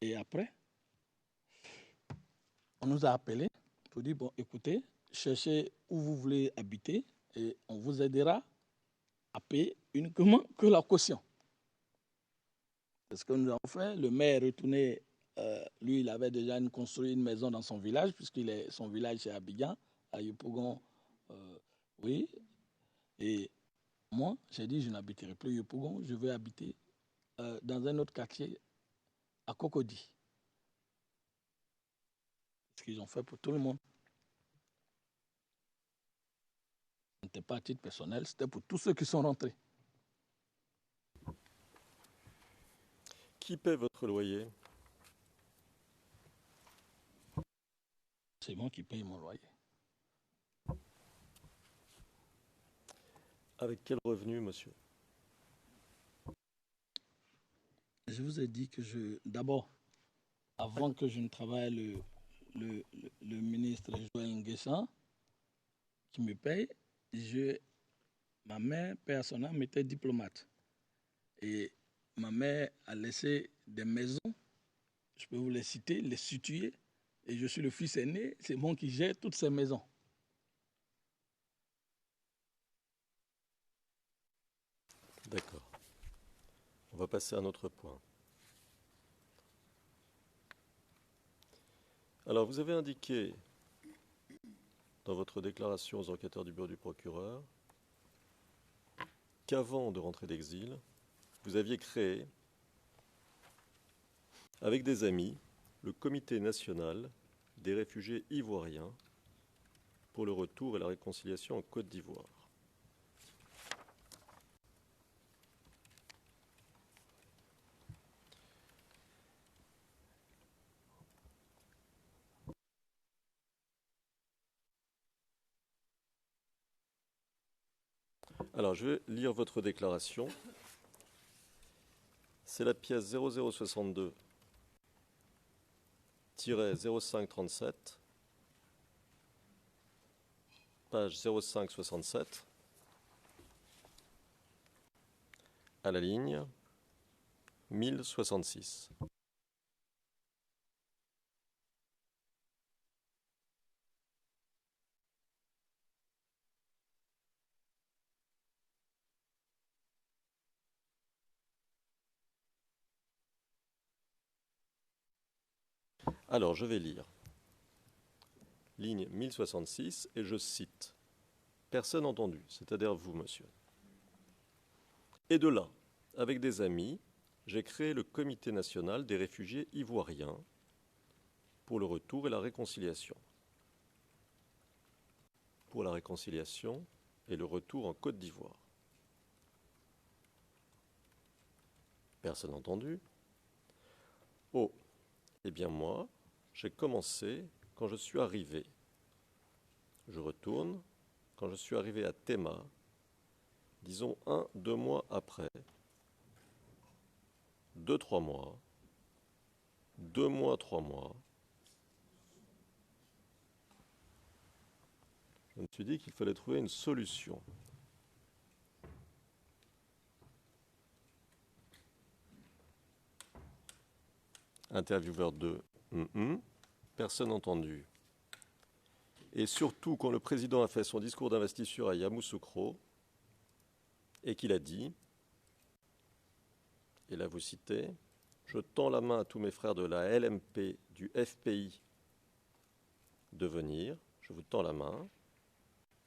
Et après, on nous a appelés pour dire, bon, écoutez, cherchez où vous voulez habiter et on vous aidera à payer uniquement que la caution. C'est ce que nous avons fait. Le maire est retourné, lui, il avait déjà construit une maison dans son village, son village c'est Abidjan, à Yopougon, oui. Et moi, j'ai dit, je n'habiterai plus Yopougon, je vais habiter dans un autre quartier à Cocody. Ce qu'ils ont fait pour tout le monde. Ce n'était pas à titre personnel, c'était pour tous ceux qui sont rentrés. Qui paie votre loyer? C'est moi qui paye mon loyer. Avec quel revenu, monsieur? Je vous ai dit que d'abord, avant que je ne travaille, le ministre Joël Nguessan, qui me paye, ma mère, père son âme, était diplomate. Et ma mère a laissé des maisons, je peux vous les citer, les situer, et je suis le fils aîné, c'est moi qui gère toutes ces maisons. D'accord. On va passer à un autre point. Alors, vous avez indiqué dans votre déclaration aux enquêteurs du bureau du procureur qu'avant de rentrer d'exil, vous aviez créé, avec des amis, le Comité national des réfugiés ivoiriens pour le retour et la réconciliation en Côte d'Ivoire. Alors, je vais lire votre déclaration. C'est la pièce 0062-0537, page 0567, à la ligne 1066. Alors, je vais lire. Ligne 1066, et je cite. Personne entendue, c'est-à-dire vous, monsieur. Et de là, avec des amis, j'ai créé le Comité national des réfugiés ivoiriens pour le retour et la réconciliation. Pour la réconciliation et le retour en Côte d'Ivoire. Personne entendue. Oh, eh bien moi, j'ai commencé quand je suis arrivé. Je retourne quand je suis arrivé à Tema, disons 1-2 mois après, 2-3 mois, 2 mois, 3 mois. Je me suis dit qu'il fallait trouver une solution. Intervieweur 2, personne entendue. Et surtout, quand le président a fait son discours d'investiture à Yamoussoukro, et qu'il a dit, et là vous citez, « Je tends la main à tous mes frères de la LMP, du FPI, de venir, je vous tends la main. »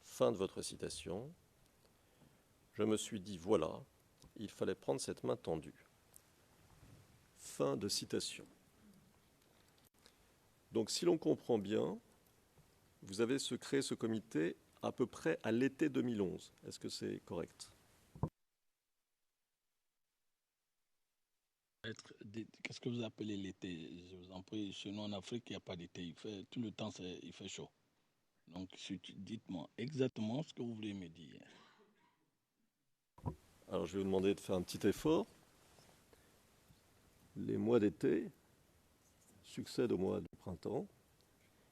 Fin de votre citation. Je me suis dit, voilà, il fallait prendre cette main tendue. Fin de citation. Donc si l'on comprend bien, vous avez créé ce comité à peu près à l'été 2011. Est-ce que c'est correct? Qu'est-ce que vous appelez l'été? Je vous en prie, chez nous en Afrique, il n'y a pas d'été. Tout le temps, il fait chaud. Donc, dites-moi exactement ce que vous voulez me dire. Alors, je vais vous demander de faire un petit effort. Les mois d'été succèdent au mois de printemps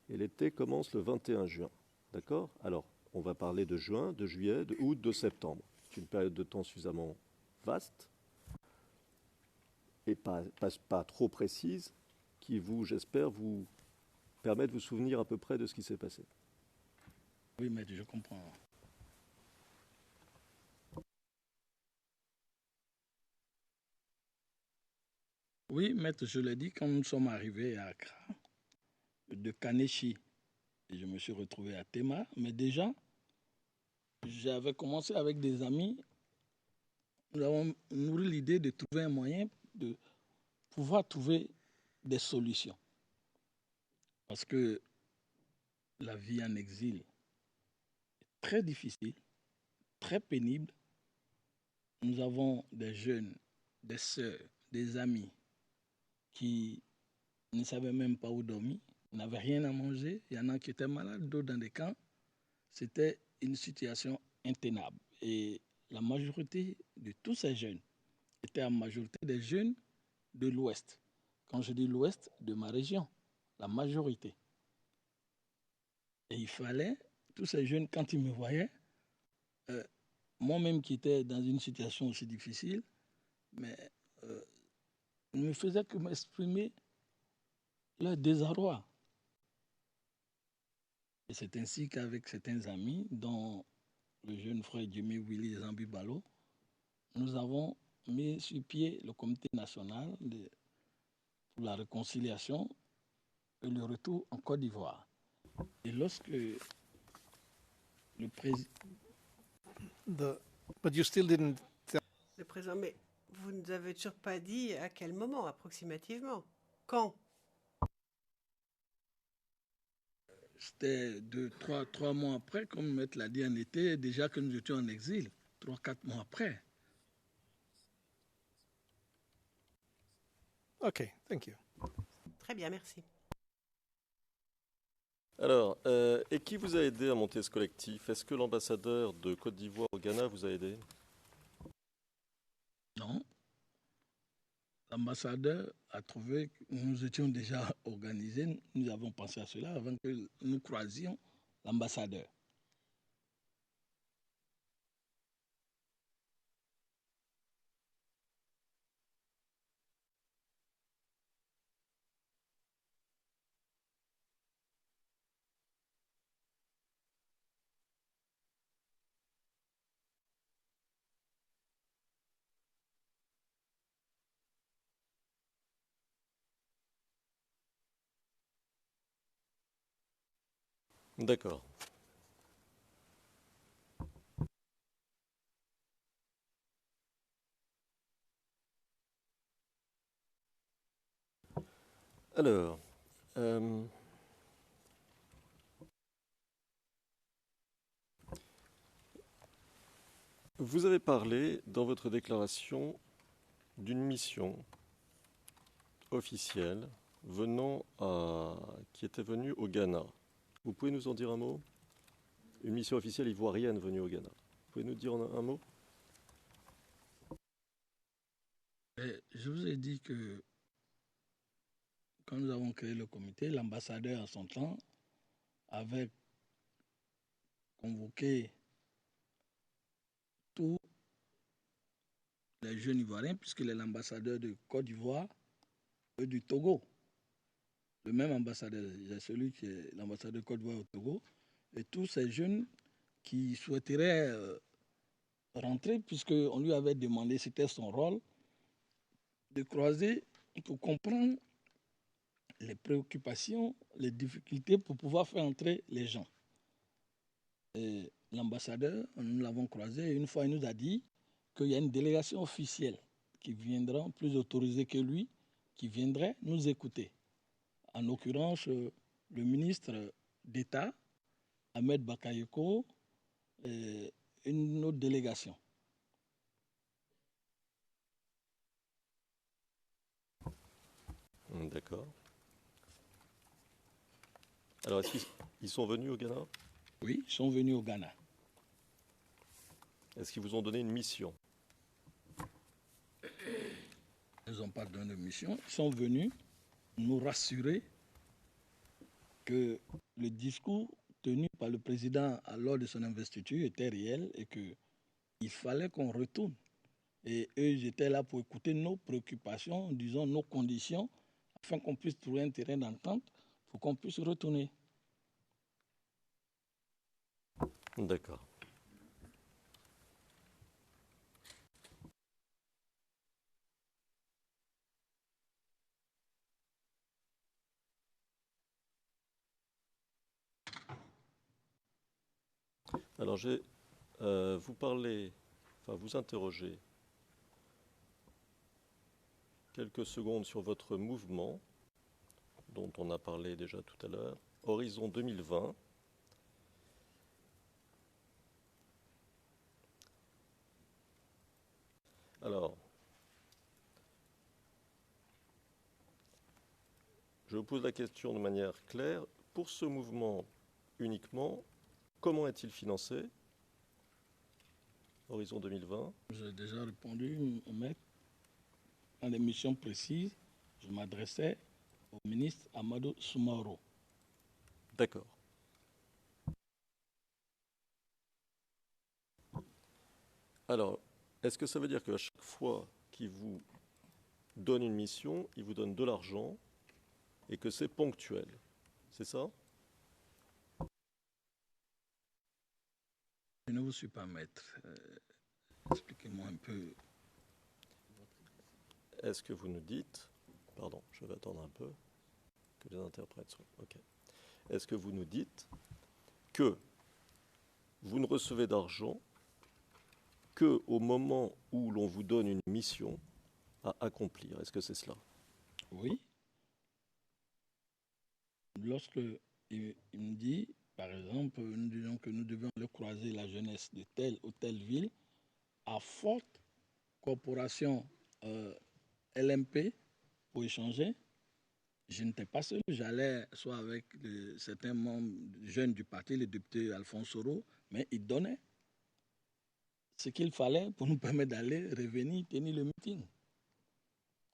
et l'été commence le 21 juin. D'accord? Alors, on va parler de juin, de juillet, de août, de septembre. C'est une période de temps suffisamment vaste et pas trop précise qui j'espère, vous permet de vous souvenir à peu près de ce qui s'est passé. Oui, maître, je comprends. Oui, maître, je l'ai dit quand nous sommes arrivés à Accra, de Kaneshi, et je me suis retrouvé à Tema, mais déjà, j'avais commencé avec des amis, nous avons nourri l'idée de trouver un moyen de pouvoir trouver des solutions. Parce que la vie en exil est très difficile, très pénible. Nous avons des jeunes, des sœurs, des amis qui ne savaient même pas où dormir, n'avaient rien à manger. Il y en a qui étaient malades, d'autres dans des camps. C'était une situation intenable. Et la majorité de tous ces jeunes étaient en majorité des jeunes de l'Ouest. Quand je dis l'Ouest, de ma région, la majorité. Et il fallait, tous ces jeunes, quand ils me voyaient, moi-même qui étais dans une situation aussi difficile, mais ne faisait que m'exprimer leur désarroi. Et c'est ainsi qu'avec certains amis, dont le jeune frère Jimmy Willy Zambibalo, nous avons mis sur pied le comité national pour la réconciliation et le retour en Côte d'Ivoire. Et lorsque le président... But you still didn't tell. Le président, mais vous ne nous avez toujours pas dit à quel moment, approximativement. Quand? C'était 3 mois après, comme Maître l'a dit en été, déjà que nous étions en exil, 3-4 mois après. Okay, thank you. Très bien, merci. Alors, et qui vous a aidé à monter ce collectif? Est-ce que l'ambassadeur de Côte d'Ivoire au Ghana vous a aidé? Non. L'ambassadeur a trouvé que nous étions déjà organisés, nous avons pensé à cela avant que nous croisions l'ambassadeur. D'accord. Alors, vous avez parlé dans votre déclaration d'une mission officielle qui était venue au Ghana. Vous pouvez nous en dire un mot? Une mission officielle ivoirienne venue au Ghana. Vous pouvez nous dire un mot? Je vous ai dit que quand nous avons créé le comité, l'ambassadeur en son temps avait convoqué tous les jeunes Ivoiriens, puisqu'il est l'ambassadeur de Côte d'Ivoire et du Togo. Le même ambassadeur, il y a celui qui est l'ambassadeur de Côte d'Ivoire au Togo, et tous ces jeunes qui souhaiteraient rentrer, puisqu'on lui avait demandé, c'était son rôle, de croiser pour comprendre les préoccupations, les difficultés pour pouvoir faire entrer les gens. Et l'ambassadeur, nous l'avons croisé, et une fois il nous a dit qu'il y a une délégation officielle qui viendra, plus autorisée que lui, qui viendrait nous écouter. En l'occurrence, le ministre d'État Ahmed Bakayoko et une autre délégation. D'accord. Alors, est-ce qu'ils sont venus au Ghana? Oui, ils sont venus au Ghana. Est-ce qu'ils vous ont donné une mission? Ils n'ont pas donné de mission. Ils sont venus nous rassurer que le discours tenu par le président lors de son investiture était réel et qu'il fallait qu'on retourne. Et eux, ils étaient là pour écouter nos préoccupations, disons nos conditions, afin qu'on puisse trouver un terrain d'entente pour qu'on puisse retourner. D'accord. Alors, vous interrogez quelques secondes sur votre mouvement, dont on a parlé déjà tout à l'heure, Horizon 2020. Alors, je vous pose la question de manière claire. Pour ce mouvement uniquement, comment est-il financé, Horizon 2020? J'ai déjà répondu, maître. Dans des missions précises, je m'adressais au ministre Amadou Soumaoro. D'accord. Alors, est-ce que ça veut dire qu'à chaque fois qu'il vous donne une mission, il vous donne de l'argent et que c'est ponctuel? C'est ça? Je ne vous suis pas maître. Expliquez-moi un peu. Est-ce que vous nous dites... Pardon, je vais attendre un peu que les interprètes soient... OK. Est-ce que vous nous dites que vous ne recevez d'argent qu'au moment où l'on vous donne une mission à accomplir? Est-ce que c'est cela? Oui. Lorsque il me dit, par exemple, nous disons que nous devons aller croiser la jeunesse de telle ou telle ville, à forte corporation LMP pour échanger, je n'étais pas seul. J'allais soit avec certains membres jeunes du parti, le député Alphonse Soro, mais il donnait ce qu'il fallait pour nous permettre d'aller, revenir, tenir le meeting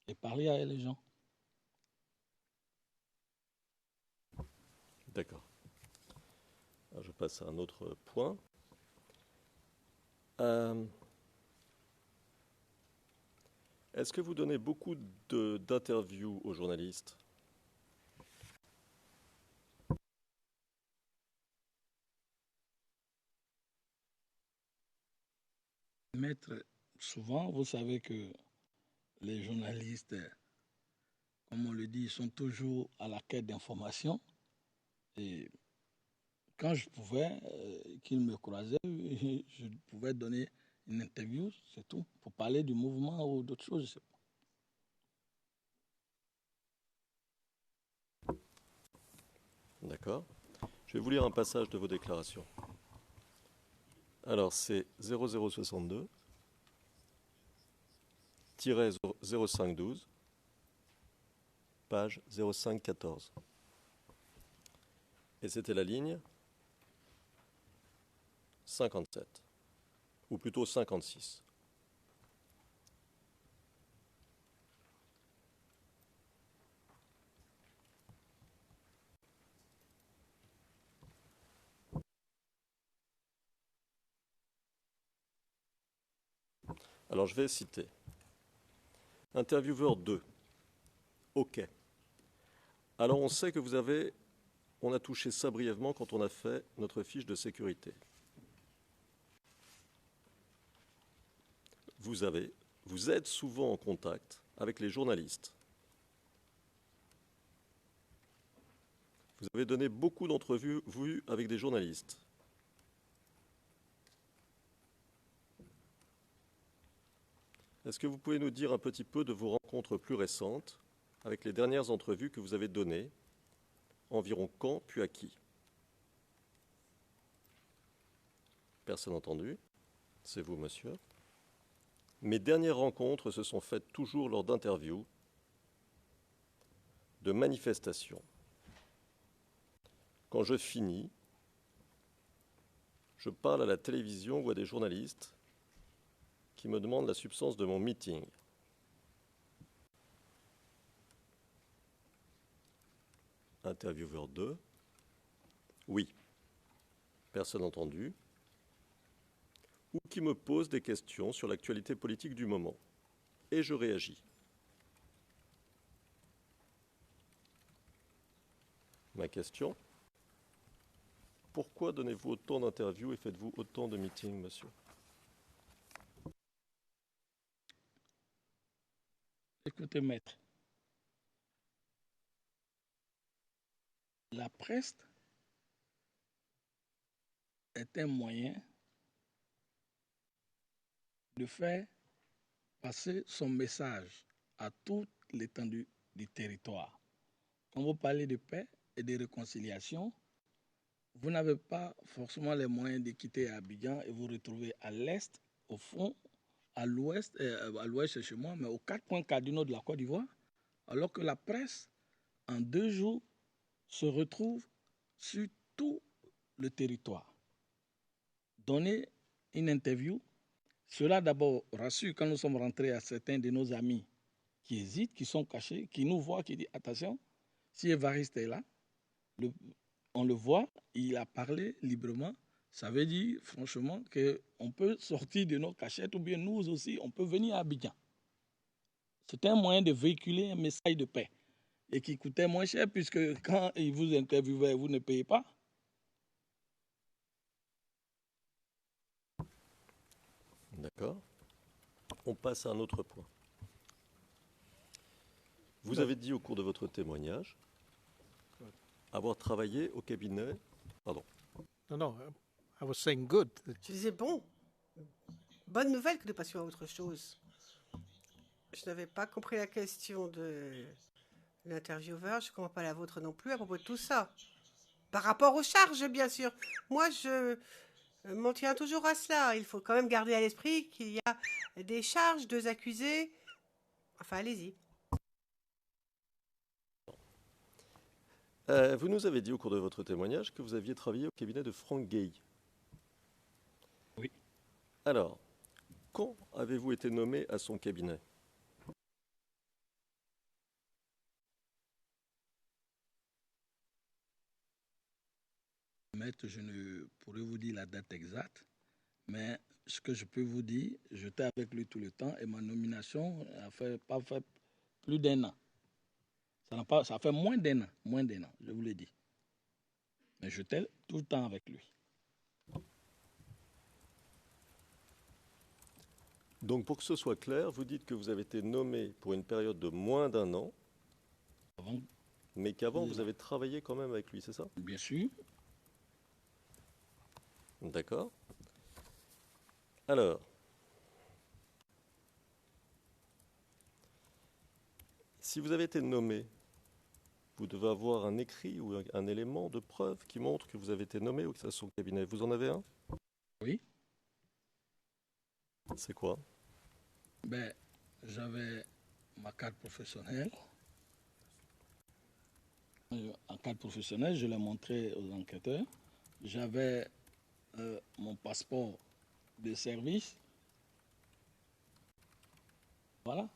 et parler avec les gens. D'accord. Alors, je passe à un autre point. Est-ce que vous donnez beaucoup d'interviews aux journalistes? Maître, souvent, vous savez que les journalistes, comme on le dit, sont toujours à la quête d'informations. Et quand je pouvais, qu'ils me croisaient, je pouvais donner une interview, c'est tout, pour parler du mouvement ou d'autres choses, je sais pas. D'accord. Je vais vous lire un passage de vos déclarations. Alors, c'est 0062 0512 page 0514. Et c'était la ligne 57, ou plutôt 56. Alors je vais citer. Intervieweur 2. OK. Alors on sait que on a touché ça brièvement quand on a fait notre fiche de sécurité. Vous êtes souvent en contact avec les journalistes. Vous avez donné beaucoup d'entrevues avec des journalistes. Est-ce que vous pouvez nous dire un petit peu de vos rencontres plus récentes avec les dernières entrevues que vous avez données? Environ quand, puis à qui? Personne entendu. C'est vous, monsieur. Mes dernières rencontres se sont faites toujours lors d'interviews, de manifestations. Quand je finis, je parle à la télévision ou à des journalistes qui me demandent la substance de mon meeting. Intervieweur 2. Oui. Personne entendu. Ou qui me pose des questions sur l'actualité politique du moment. Et je réagis. Ma question: pourquoi donnez-vous autant d'interviews et faites-vous autant de meetings, monsieur? Écoutez, maître, la presse est un moyen de faire passer son message à toute l'étendue du territoire. Quand vous parlez de paix et de réconciliation, vous n'avez pas forcément les moyens de quitter Abidjan et vous retrouver à l'est, au fond, à l'ouest chez moi, mais aux 4 points cardinaux de la Côte d'Ivoire, alors que la presse, en 2 jours, se retrouve sur tout le territoire. Donner une interview, cela d'abord rassure quand nous sommes rentrés à certains de nos amis qui hésitent, qui sont cachés, qui nous voient, qui disent attention, si Évariste est là, on le voit, il a parlé librement. Ça veut dire franchement qu'on peut sortir de nos cachettes ou bien nous aussi, on peut venir à Abidjan. C'est un moyen de véhiculer un message de paix et qui coûtait moins cher puisque quand ils vous interviewaient, vous ne payez pas. D'accord. On passe à un autre point. Vous avez dit au cours de votre témoignage avoir travaillé au cabinet... Pardon. No, I was saying good. Je disais, bon, bonne nouvelle que nous passions à autre chose. Je n'avais pas compris la question de l'intervieweur, je ne comprends pas la vôtre non plus à propos de tout ça. Par rapport aux charges, bien sûr. Moi, je m'en tiens toujours à cela. Il faut quand même garder à l'esprit qu'il y a des charges, 2 accusés. Enfin, allez-y. Vous nous avez dit au cours de votre témoignage que vous aviez travaillé au cabinet de Frank Gay. Oui. Alors, quand avez-vous été nommé à son cabinet? Maître, je ne pourrais vous dire la date exacte, mais ce que je peux vous dire, j'étais avec lui tout le temps et ma nomination n'a pas fait plus d'1 an. Ça fait moins d'1 an, je vous l'ai dit. Mais j'étais tout le temps avec lui. Donc, pour que ce soit clair, vous dites que vous avez été nommé pour une période de moins d'1 an, Avant, mais qu'avant, vous avez travaillé quand même avec lui, c'est ça? bien sûr, D'accord. Alors, si vous avez été nommé, vous devez avoir un écrit ou un élément de preuve qui montre que vous avez été nommé ou que c'est son cabinet. Vous en avez un? oui. C'est quoi? Ben, j'avais ma carte professionnelle. En carte professionnelle, je l'ai montré aux enquêteurs. J'avais mon passeport de service. Voilà.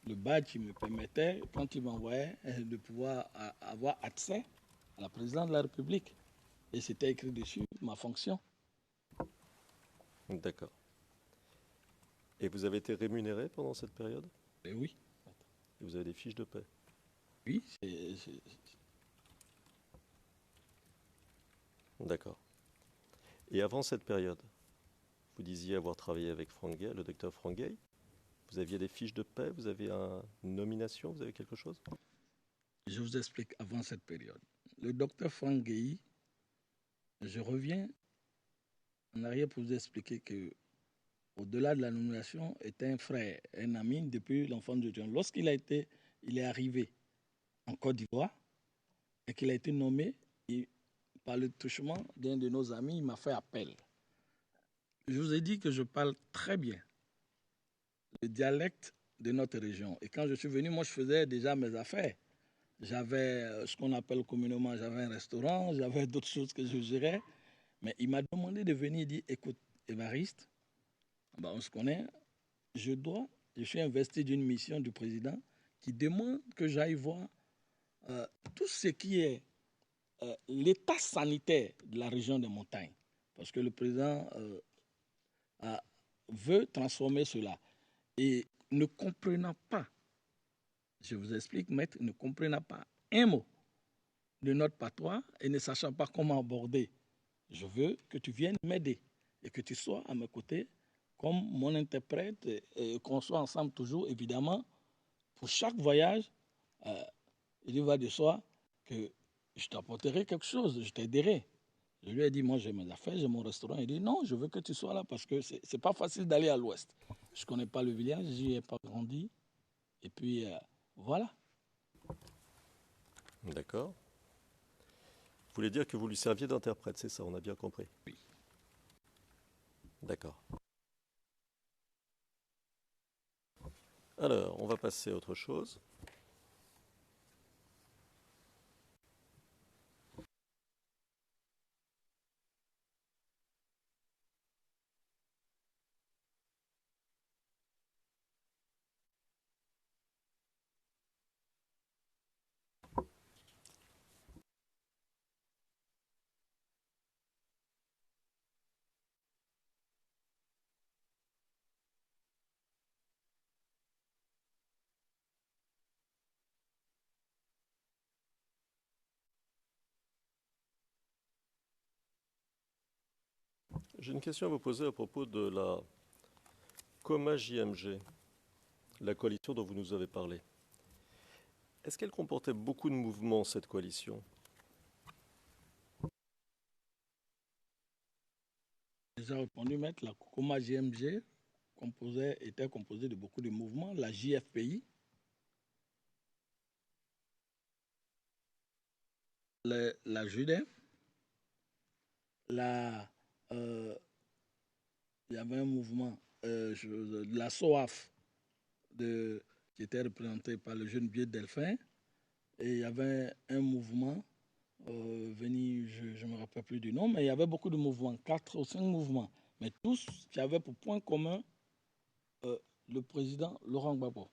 Le badge qui me permettait, quand il m'envoyait, de pouvoir avoir accès à la présidence de la République. Et c'était écrit dessus ma fonction. D'accord. Et vous avez été rémunéré pendant cette période? Et oui. Et vous avez des fiches de paie? Oui, D'accord. Et avant cette période, vous disiez avoir travaillé avec Frank Gay, le docteur Frank Gay. Vous aviez des fiches de paie? Vous avez une nomination? Vous avez quelque chose? je vous explique avant cette période. Le docteur Frank Gay, je reviens en arrière pour vous expliquer que au-delà de la nomination, était un frère, un ami depuis l'enfance de Dieu. Lorsqu'il il est arrivé en Côte d'Ivoire et qu'il a été nommé par le touchement d'un de nos amis, il m'a fait appel. Je vous ai dit que je parle très bien le dialecte de notre région. Et quand je suis venu, moi, je faisais déjà mes affaires. J'avais ce qu'on appelle communément, j'avais un restaurant, j'avais d'autres choses que je gérais. Mais il m'a demandé de venir et dire, écoute, Évariste, ben, on se connaît, je suis investi d'une mission du président qui demande que j'aille voir tout ce qui est l'état sanitaire de la région des montagnes. Parce que le président veut transformer cela. Et ne comprenant pas, je vous explique, maître, ne comprenant pas un mot de notre patois et ne sachant pas comment aborder, je veux que tu viennes m'aider et que tu sois à mes côtés comme mon interprète et qu'on soit ensemble toujours, évidemment, pour chaque voyage. Il va de soi que je t'apporterai quelque chose, je t'aiderai. Je lui ai dit, moi j'ai mes affaires, j'ai mon restaurant. Il dit, non, je veux que tu sois là parce que c'est pas facile d'aller à l'ouest. Je ne connais pas le village, j'y ai pas grandi. Et puis, voilà. D'accord. Vous voulez dire que vous lui serviez d'interprète, c'est ça, on a bien compris? Oui. D'accord. Alors, on va passer à autre chose. J'ai une question à vous poser à propos de la Coma JMG, la coalition dont vous nous avez parlé. Est-ce qu'elle comportait beaucoup de mouvements, cette coalition? J'ai répondu, maître, la COMA GMG était composée de beaucoup de mouvements. La JFPI, la JUDEM, il y avait un mouvement, la SOAF, qui était représenté par le jeune vieux Delphin, et il y avait un mouvement venu, je ne me rappelle plus du nom, mais il y avait beaucoup de mouvements, 4 ou 5 mouvements, mais tous qui avaient pour point commun le président Laurent Gbagbo.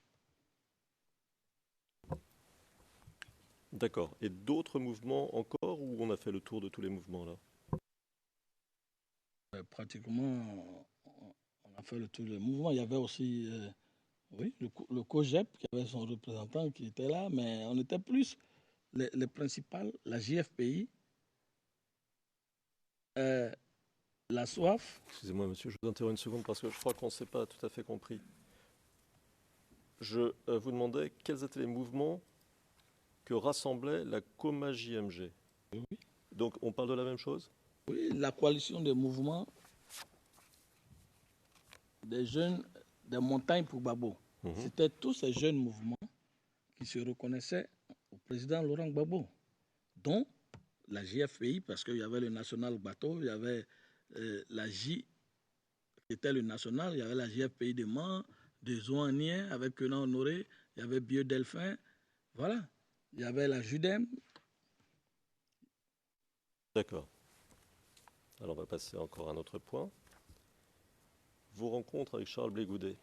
D'accord. Et d'autres mouvements encore, ou on a fait le tour de tous les mouvements là? Pratiquement, on a fait le tour des mouvements. Il y avait aussi oui, le COGEP qui avait son représentant qui était là, mais on était plus les principales, la JFPI, la SOAF. Excusez-moi, monsieur, je vous interromps une seconde parce que je crois qu'on ne s'est pas tout à fait compris. Je vous demandais quels étaient les mouvements que rassemblait la Coma JMG. Oui. Donc, on parle de la même chose? Oui, la coalition des mouvements des jeunes des montagnes pour Gbagbo. C'était tous ces jeunes mouvements qui se reconnaissaient au président Laurent Gbagbo, dont la JFPI, parce qu'il y avait le National Bateau, il y avait la J, qui était le national, il y avait la JFPI de Mans, de Zouanien, avec Kenan Honoré, il y avait Bieu Delphin, voilà. Il y avait la JUDEM. D'accord. Alors, on va passer encore à un autre point. Vos rencontres avec Charles Blé Goudet.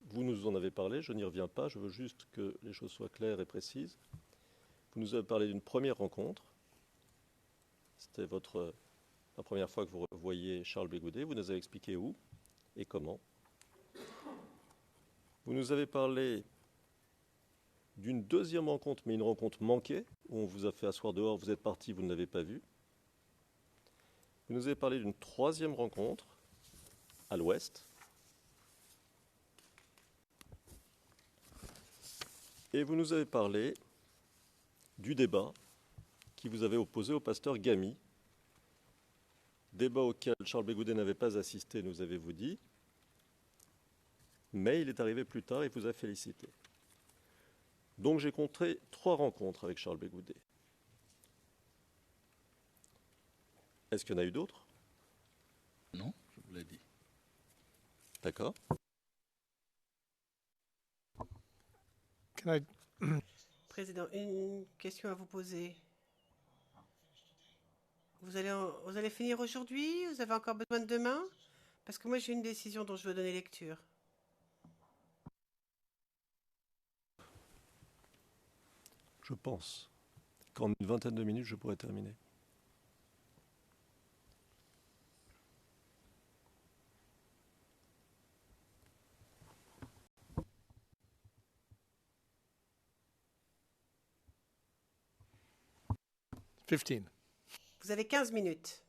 Vous nous en avez parlé, je n'y reviens pas, je veux juste que les choses soient claires et précises. Vous nous avez parlé d'une première rencontre. C'était la première fois que vous voyiez Charles Blé Goudet. Vous nous avez expliqué où et comment. Vous nous avez parlé d'une deuxième rencontre, mais une rencontre manquée, où on vous a fait asseoir dehors, vous êtes parti, vous ne l'avez pas vu. Vous nous avez parlé d'une troisième rencontre à l'ouest. Et vous nous avez parlé du débat qui vous avait opposé au pasteur Gamy. Débat auquel Charles Blé Goudet n'avait pas assisté, nous avez-vous dit. Mais il est arrivé plus tard et vous a félicité. Donc j'ai compté 3 rencontres avec Charles Blé Goudet. Est-ce qu'il y en a eu d'autres? Non, je vous l'ai dit. D'accord. Can I Président, une question à vous poser. Vous allez finir aujourd'hui? Vous avez encore besoin de demain? Parce que moi, j'ai une décision dont je veux donner lecture. Je pense qu'en une vingtaine de minutes, je pourrais terminer. fifteen? Vous avez 15 minutes.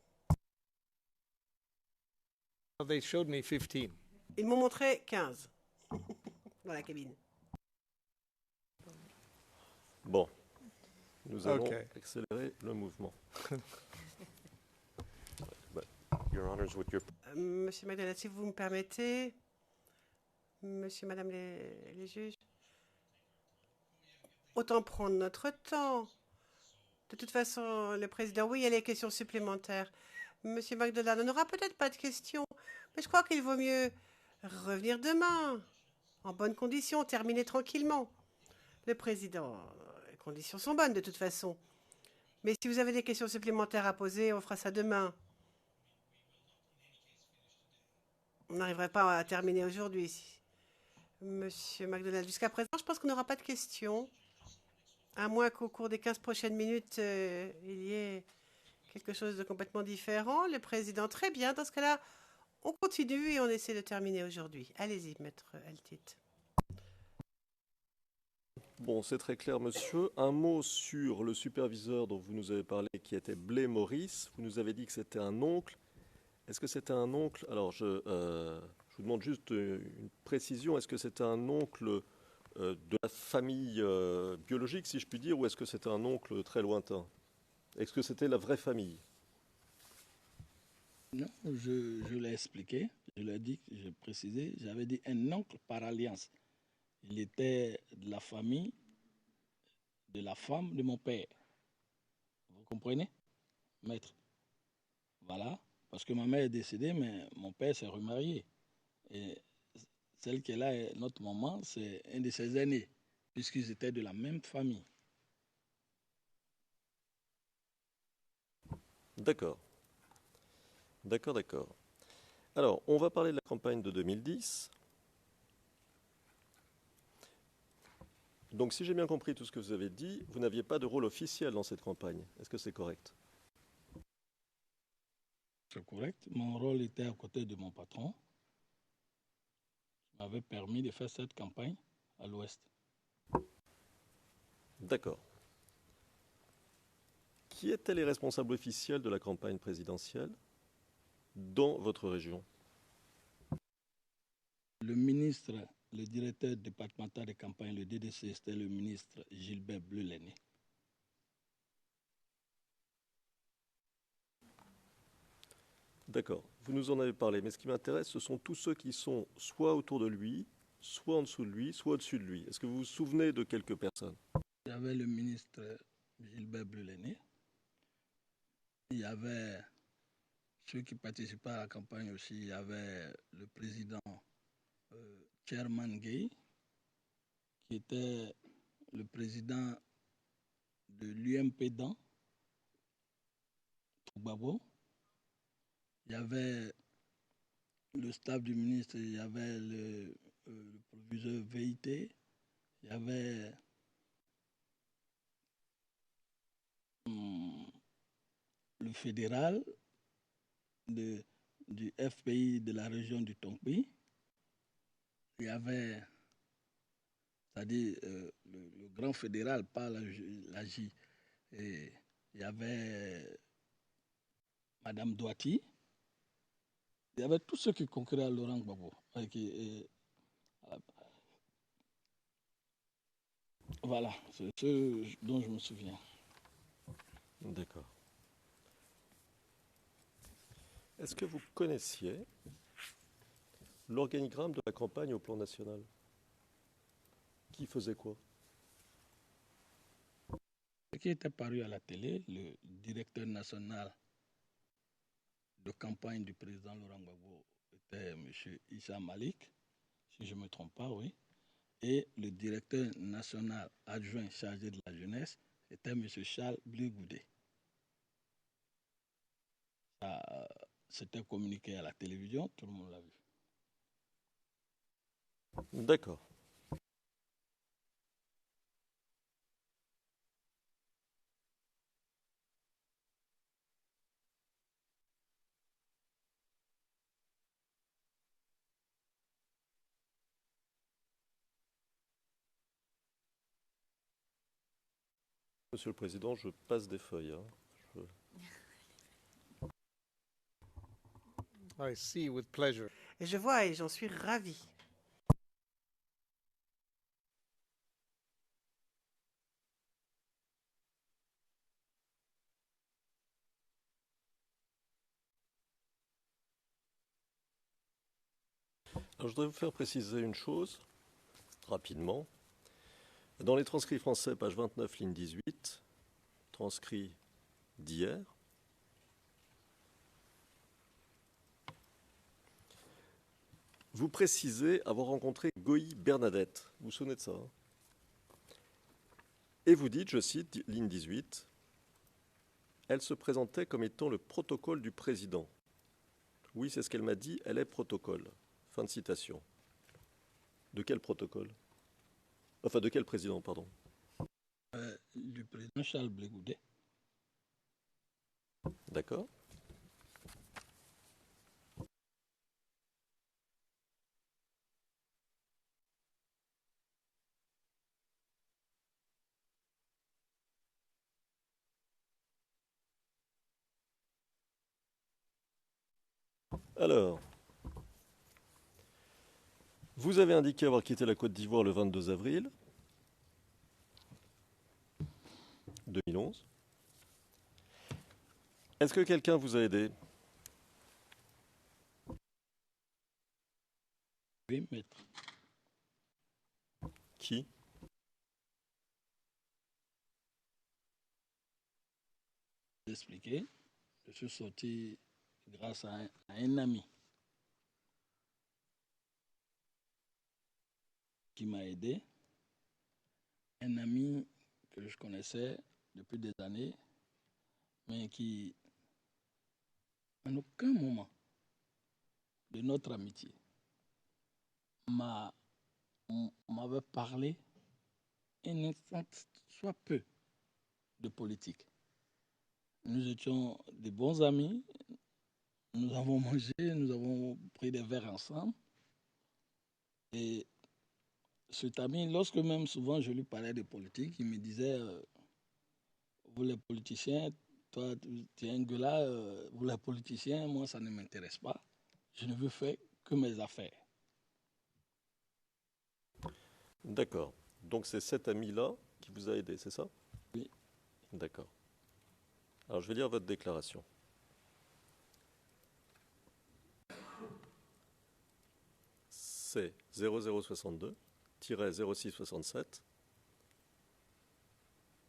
Well, they showed me 15. Ils m'ont montré 15 dans la cabine. Bon, nous allons Ok. accélérer le mouvement. Your Honors, with your... Monsieur McDonald, si vous me permettez, monsieur, madame les juges, autant prendre notre temps. De toute façon, le président, oui, il y a les questions supplémentaires. Monsieur McDonald, on n'aura peut-être pas de questions, mais je crois qu'il vaut mieux revenir demain, en bonnes conditions, terminer tranquillement. Le président, les conditions sont bonnes de toute façon. Mais si vous avez des questions supplémentaires à poser, on fera ça demain. On n'arriverait pas à terminer aujourd'hui. Monsieur McDonald, jusqu'à présent, je pense qu'on n'aura pas de questions. À moins qu'au cours des 15 prochaines minutes, il y ait quelque chose de complètement différent. Le président, très bien. Dans ce cas-là, on continue et on essaie de terminer aujourd'hui. Allez-y, maître Altit. Bon, c'est très clair, monsieur. Un mot sur le superviseur dont vous nous avez parlé, qui était Blé Maurice. Vous nous avez dit que c'était un oncle. Est-ce que c'était un oncle? Alors, je vous demande juste une précision. Est-ce que c'était un oncle de la famille biologique, si je puis dire, ou est-ce que c'était un oncle très lointain? Est-ce que c'était la vraie famille? Non, je l'ai expliqué, je l'ai dit, j'ai précisé, j'avais dit un oncle par alliance. Il était de la famille de la femme de mon père. Vous comprenez, maître? Voilà, parce que ma mère est décédée, mais mon père s'est remarié. Et celle qui est là, notre maman, c'est un de ses aînés, puisqu'ils étaient de la même famille. D'accord. D'accord, d'accord. Alors, on va parler de la campagne de 2010. Donc, si j'ai bien compris tout ce que vous avez dit, vous n'aviez pas de rôle officiel dans cette campagne. Est-ce que c'est correct? C'est correct. Mon rôle était à côté de mon patron, qui m'avait permis de faire cette campagne à l'ouest. D'accord. Qui étaient les responsables officiels de la campagne présidentielle dans votre région? Le ministre, le directeur départemental de campagne, le DDC, c'était le ministre Gilbert Bleu-Lenné. D'accord. Vous nous en avez parlé, mais ce qui m'intéresse, ce sont tous ceux qui sont soit autour de lui, soit en dessous de lui, soit au-dessus de lui. Est-ce que vous vous souvenez de quelques personnes? Il y avait le ministre Gilbert Bleu-Lenné. Il y avait ceux qui participaient à la campagne aussi. Il y avait le président Chairman Gay, qui était le président de l'UMP-DAN, Toubabo. Il y avait le staff du ministre, il y avait le proviseur VIT, il y avait le fédéral du FPI de la région du Tongpi. Il y avait, c'est-à-dire le grand fédéral, pas la J. Et il y avait Madame Douati. Il y avait tous ceux qui concouraient à Laurent Gbagbo. Voilà, c'est ceux dont je me souviens. D'accord. Est-ce que vous connaissiez l'organigramme de la campagne au plan national? Qui faisait quoi? Ce qui était paru à la télé, le directeur national de campagne du président Laurent Gbagbo était M. Issa Malik, si je ne me trompe pas, oui. Et le directeur national adjoint chargé de la jeunesse était M. Charles Blé-Goudé. Ça, c'était communiqué à la télévision, tout le monde l'a vu. D'accord. Monsieur le Président, je passe des feuilles. I see with pleasure. Et je vois et j'en suis ravi. Alors, je voudrais vous faire préciser une chose, rapidement. Dans les transcrits français, page 29, ligne 18, transcrit d'hier, vous précisez avoir rencontré Goï Bernadette. Vous vous souvenez de ça, hein? Et vous dites, je cite, ligne 18, elle se présentait comme étant le protocole du président. Oui, c'est ce qu'elle m'a dit, elle est protocole. Fin de citation. De quel protocole? Enfin, de quel président, pardon? Du président Charles Blé-Goudé. D'accord. Alors, vous avez indiqué avoir quitté la Côte d'Ivoire le 22 avril 2011. Est-ce que quelqu'un vous a aidé? Oui, maître. Qui? Expliquer. Je suis sorti grâce à un ami qui m'a aidé. Un ami que je connaissais depuis des années, mais qui, en aucun moment de notre amitié, m'avait parlé un instant, soit peu, de politique. Nous étions des bons amis, nous avons mangé, nous avons pris des verres ensemble. Et cet ami, lorsque même souvent je lui parlais de politique, il me disait, vous les politiciens, toi tu es un gueulard, vous les politiciens, moi ça ne m'intéresse pas. Je ne veux faire que mes affaires. D'accord. Donc c'est cet ami-là qui vous a aidé, c'est ça? Oui. D'accord. Alors je vais lire votre déclaration. C'est 0062-0667,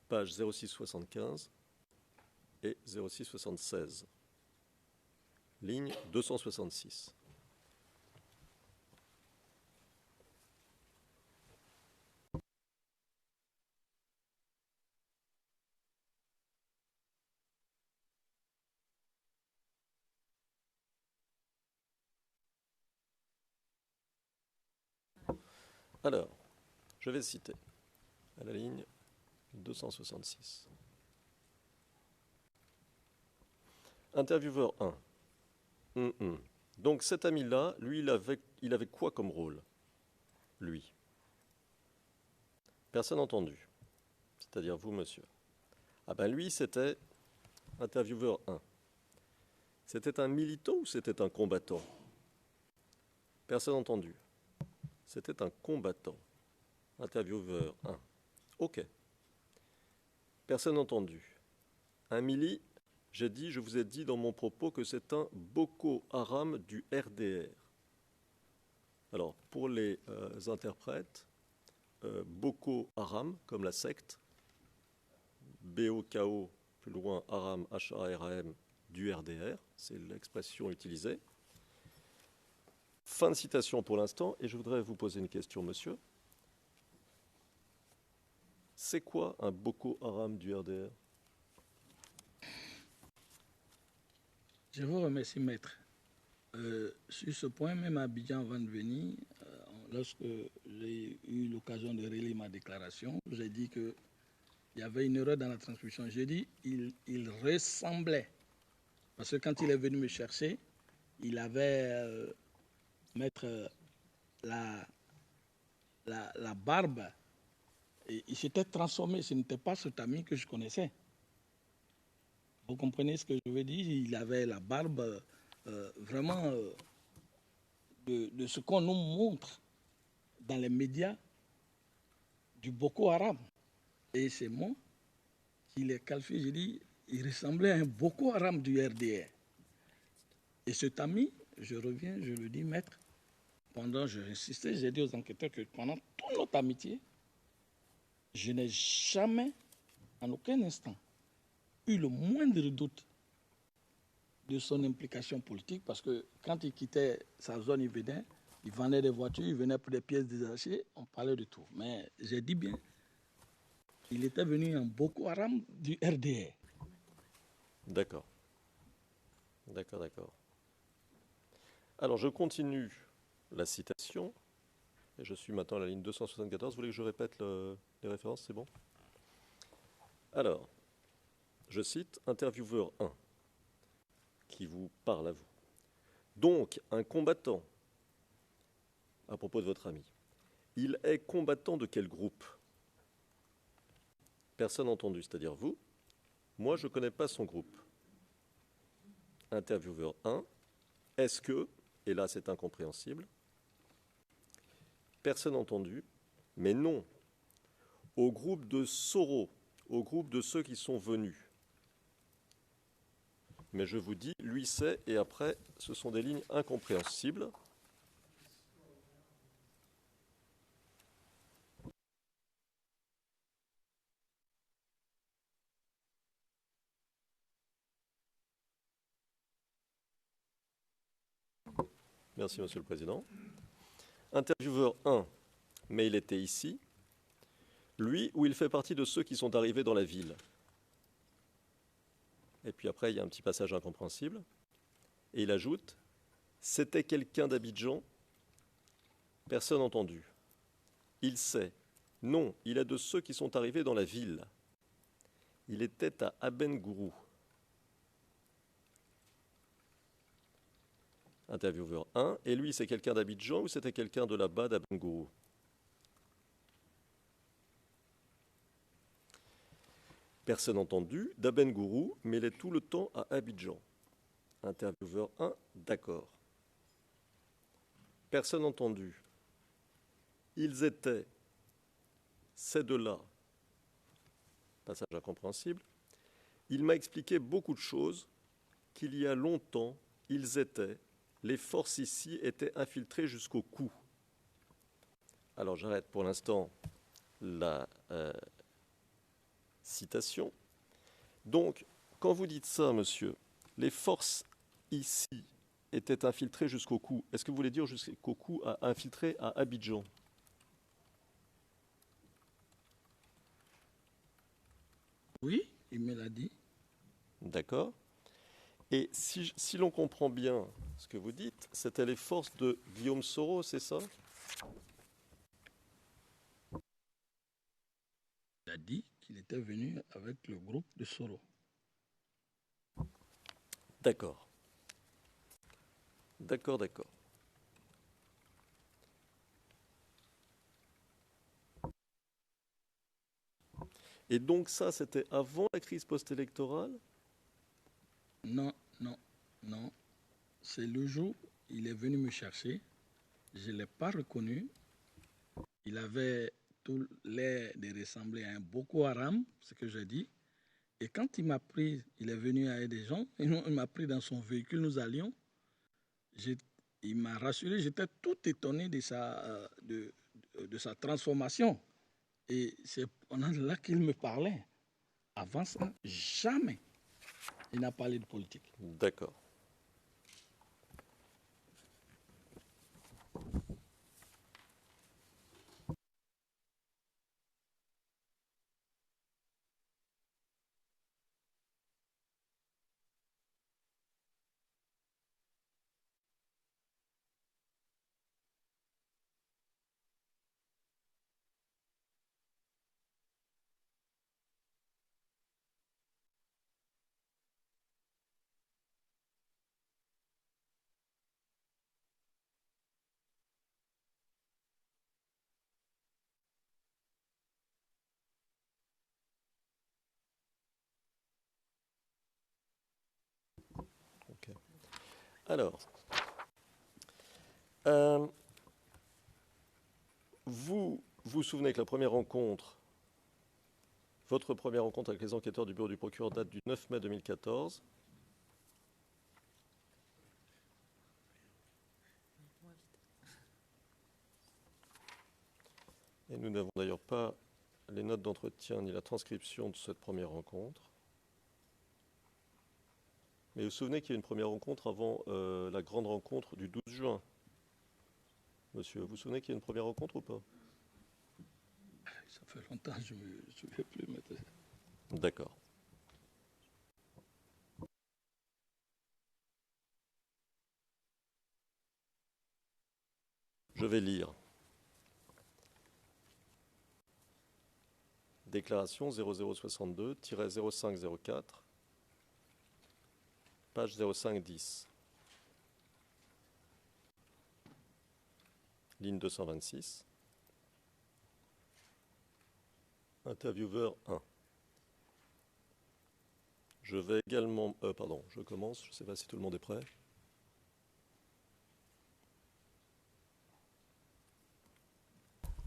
page 0675 et 0676, ligne 266. Alors, je vais citer à la ligne 266. Intervieweur 1. Donc cet ami-là, lui, il avait quoi comme rôle? Lui. Personne entendu. C'est-à-dire vous, monsieur. Ah ben lui, c'était intervieweur 1. C'était un militant ou c'était un combattant? Personne entendu. C'était un combattant. Intervieweur 1. OK. Personne entendu. Un mili, je vous ai dit dans mon propos que c'est un Boko Haram du RDR. Alors, pour les interprètes, Boko Haram, comme la secte, B-O-K-O, plus loin, Haram, H-A-R-A-M, du RDR, c'est l'expression utilisée. Fin de citation pour l'instant, et je voudrais vous poser une question, monsieur. C'est quoi un Boko Haram du RDR? Je vous remercie, maître. Sur ce point, même à Abidjan, avant de venir, lorsque j'ai eu l'occasion de relire ma déclaration, j'ai dit qu'il y avait une erreur dans la transcription. J'ai dit il ressemblait. Parce que quand il est venu me chercher, il avait maître la barbe. Et il s'était transformé. Ce n'était pas cet ami que je connaissais. Vous comprenez ce que je veux dire? Il avait la barbe vraiment de ce qu'on nous montre dans les médias du Boko Haram. Et c'est moi qui l'ai qualifié. J'ai dit il ressemblait à un Boko Haram du RDR. Et cet ami, je reviens, je le dis, maître, pendant, j'ai insisté, j'ai dit aux enquêteurs que pendant toute notre amitié, je n'ai jamais, en aucun instant, eu le moindre doute de son implication politique, parce que quand il quittait sa zone, il vendait des voitures, il venait pour des pièces détachées, on parlait de tout. Mais j'ai dit bien, il était venu en Boko Haram du RDR. D'accord. D'accord, d'accord. Alors, je continue la citation, et je suis maintenant à la ligne 274. Vous voulez que je répète les références, c'est bon? Alors, je cite intervieweur 1, qui vous parle à vous. Donc, un combattant, à propos de votre ami, il est combattant de quel groupe? Personne entendu, c'est-à-dire vous. Moi, je ne connais pas son groupe. Intervieweur 1, est-ce que, et là c'est incompréhensible, personne entendu, mais non, au groupe de Soro, au groupe de ceux qui sont venus. Mais je vous dis, lui c'est, et après, ce sont des lignes incompréhensibles. Merci, Monsieur le Président. Intervieweur 1, mais il était ici. Lui, où il fait partie de ceux qui sont arrivés dans la ville. Et puis après, il y a un petit passage incompréhensible. Et il ajoute, c'était quelqu'un d'Abidjan, personne entendu. Il sait, non, il est de ceux qui sont arrivés dans la ville. Il était à Abengourou. Intervieweur 1, et lui, c'est quelqu'un d'Abidjan ou c'était quelqu'un de là-bas d'Abengourou? Personne entendu, d'Abengourou, mais il est tout le temps à Abidjan. Intervieweur 1, d'accord. Personne entendu. Ils étaient, ces deux-là, passage incompréhensible, il m'a expliqué beaucoup de choses, qu'il y a longtemps, ils étaient, les forces ici étaient infiltrées jusqu'au cou. Alors j'arrête pour l'instant la citation. Donc, quand vous dites ça, monsieur, les forces ici étaient infiltrées jusqu'au cou, est-ce que vous voulez dire jusqu'au cou à infiltré à Abidjan? Oui, il me l'a dit. D'accord. Et si l'on comprend bien ce que vous dites, c'était les forces de Guillaume Soro, c'est ça? Il a dit qu'il était venu avec le groupe de Soro. D'accord. D'accord, d'accord. Et donc ça, c'était avant la crise post-électorale? Non, non, non. C'est le jour où il est venu me chercher. Je ne l'ai pas reconnu. Il avait tout l'air de ressembler à un Boko Haram, ce que j'ai dit. Et quand il m'a pris, il est venu avec des gens, il m'a pris dans son véhicule, nous allions. Il m'a rassuré, j'étais tout étonné de sa transformation. Et c'est pendant là qu'il me parlait. Avant ça, jamais. Il n'a pas parlé de politique. D'accord. Ok. Alors, vous vous souvenez que la première rencontre, votre première rencontre avec les enquêteurs du bureau du procureur date du 9 mai 2014. Et nous n'avons d'ailleurs pas les notes d'entretien ni la transcription de cette première rencontre. Mais vous vous souvenez qu'il y a une première rencontre avant la grande rencontre du 12 juin. Monsieur, vous vous souvenez qu'il y a une première rencontre ou pas? Ça fait longtemps, je ne me souviens plus maintenant. D'accord. Je vais lire. Déclaration 0062-0504, page 0510. Ligne 226. Intervieweur 1. Je vais également... pardon, je commence. Je ne sais pas si tout le monde est prêt.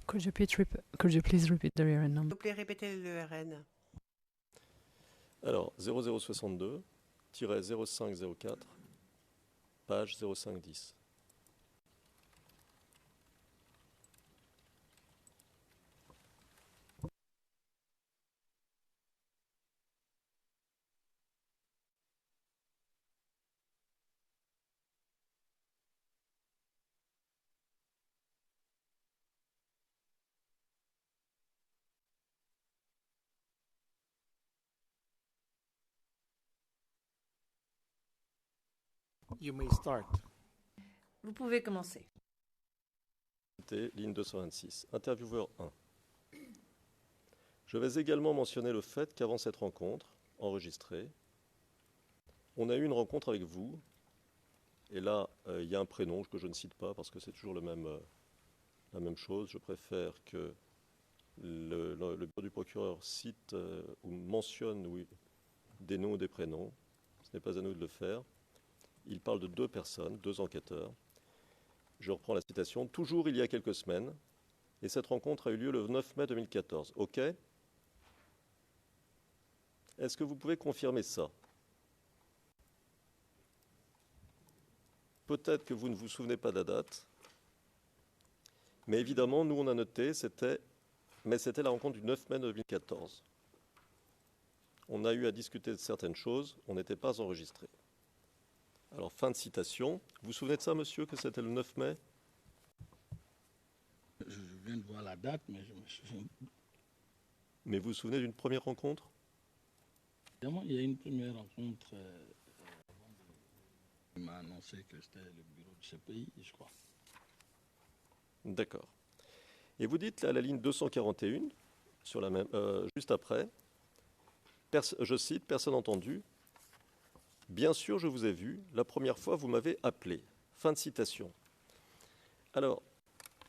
Could you please repeat the URN S'il number? vous plaît, répétez l'URN. Alors, 0062-0504, page 0510. You may start. Vous pouvez commencer. Ligne 226. Intervieweur 1. Je vais également mentionner le fait qu'avant cette rencontre, enregistrée, on a eu une rencontre avec vous. Et là, il y a un prénom que je ne cite pas parce que c'est toujours la même chose. Je préfère que le bureau du procureur cite ou mentionne des noms ou des prénoms. Ce n'est pas à nous de le faire. Il parle de 2 personnes, 2 enquêteurs. Je reprends la citation. Toujours il y a quelques semaines, et cette rencontre a eu lieu le 9 mai 2014. OK? Est-ce que vous pouvez confirmer ça? Peut-être que vous ne vous souvenez pas de la date, mais évidemment, nous on a noté, c'était la rencontre du 9 mai 2014. On a eu à discuter de certaines choses, on n'était pas enregistré. Alors, fin de citation. Vous vous souvenez de ça, monsieur, que c'était le 9 mai? Je viens de voir la date, mais je me souviens. Mais vous vous souvenez d'une première rencontre? Évidemment, il y a une première rencontre. Il m'a annoncé que c'était le bureau du CPI, je crois. D'accord. Et vous dites à la ligne 241, sur la même, juste après, je cite, personne entendue. Bien sûr, je vous ai vu. La première fois, vous m'avez appelé. Fin de citation. Alors,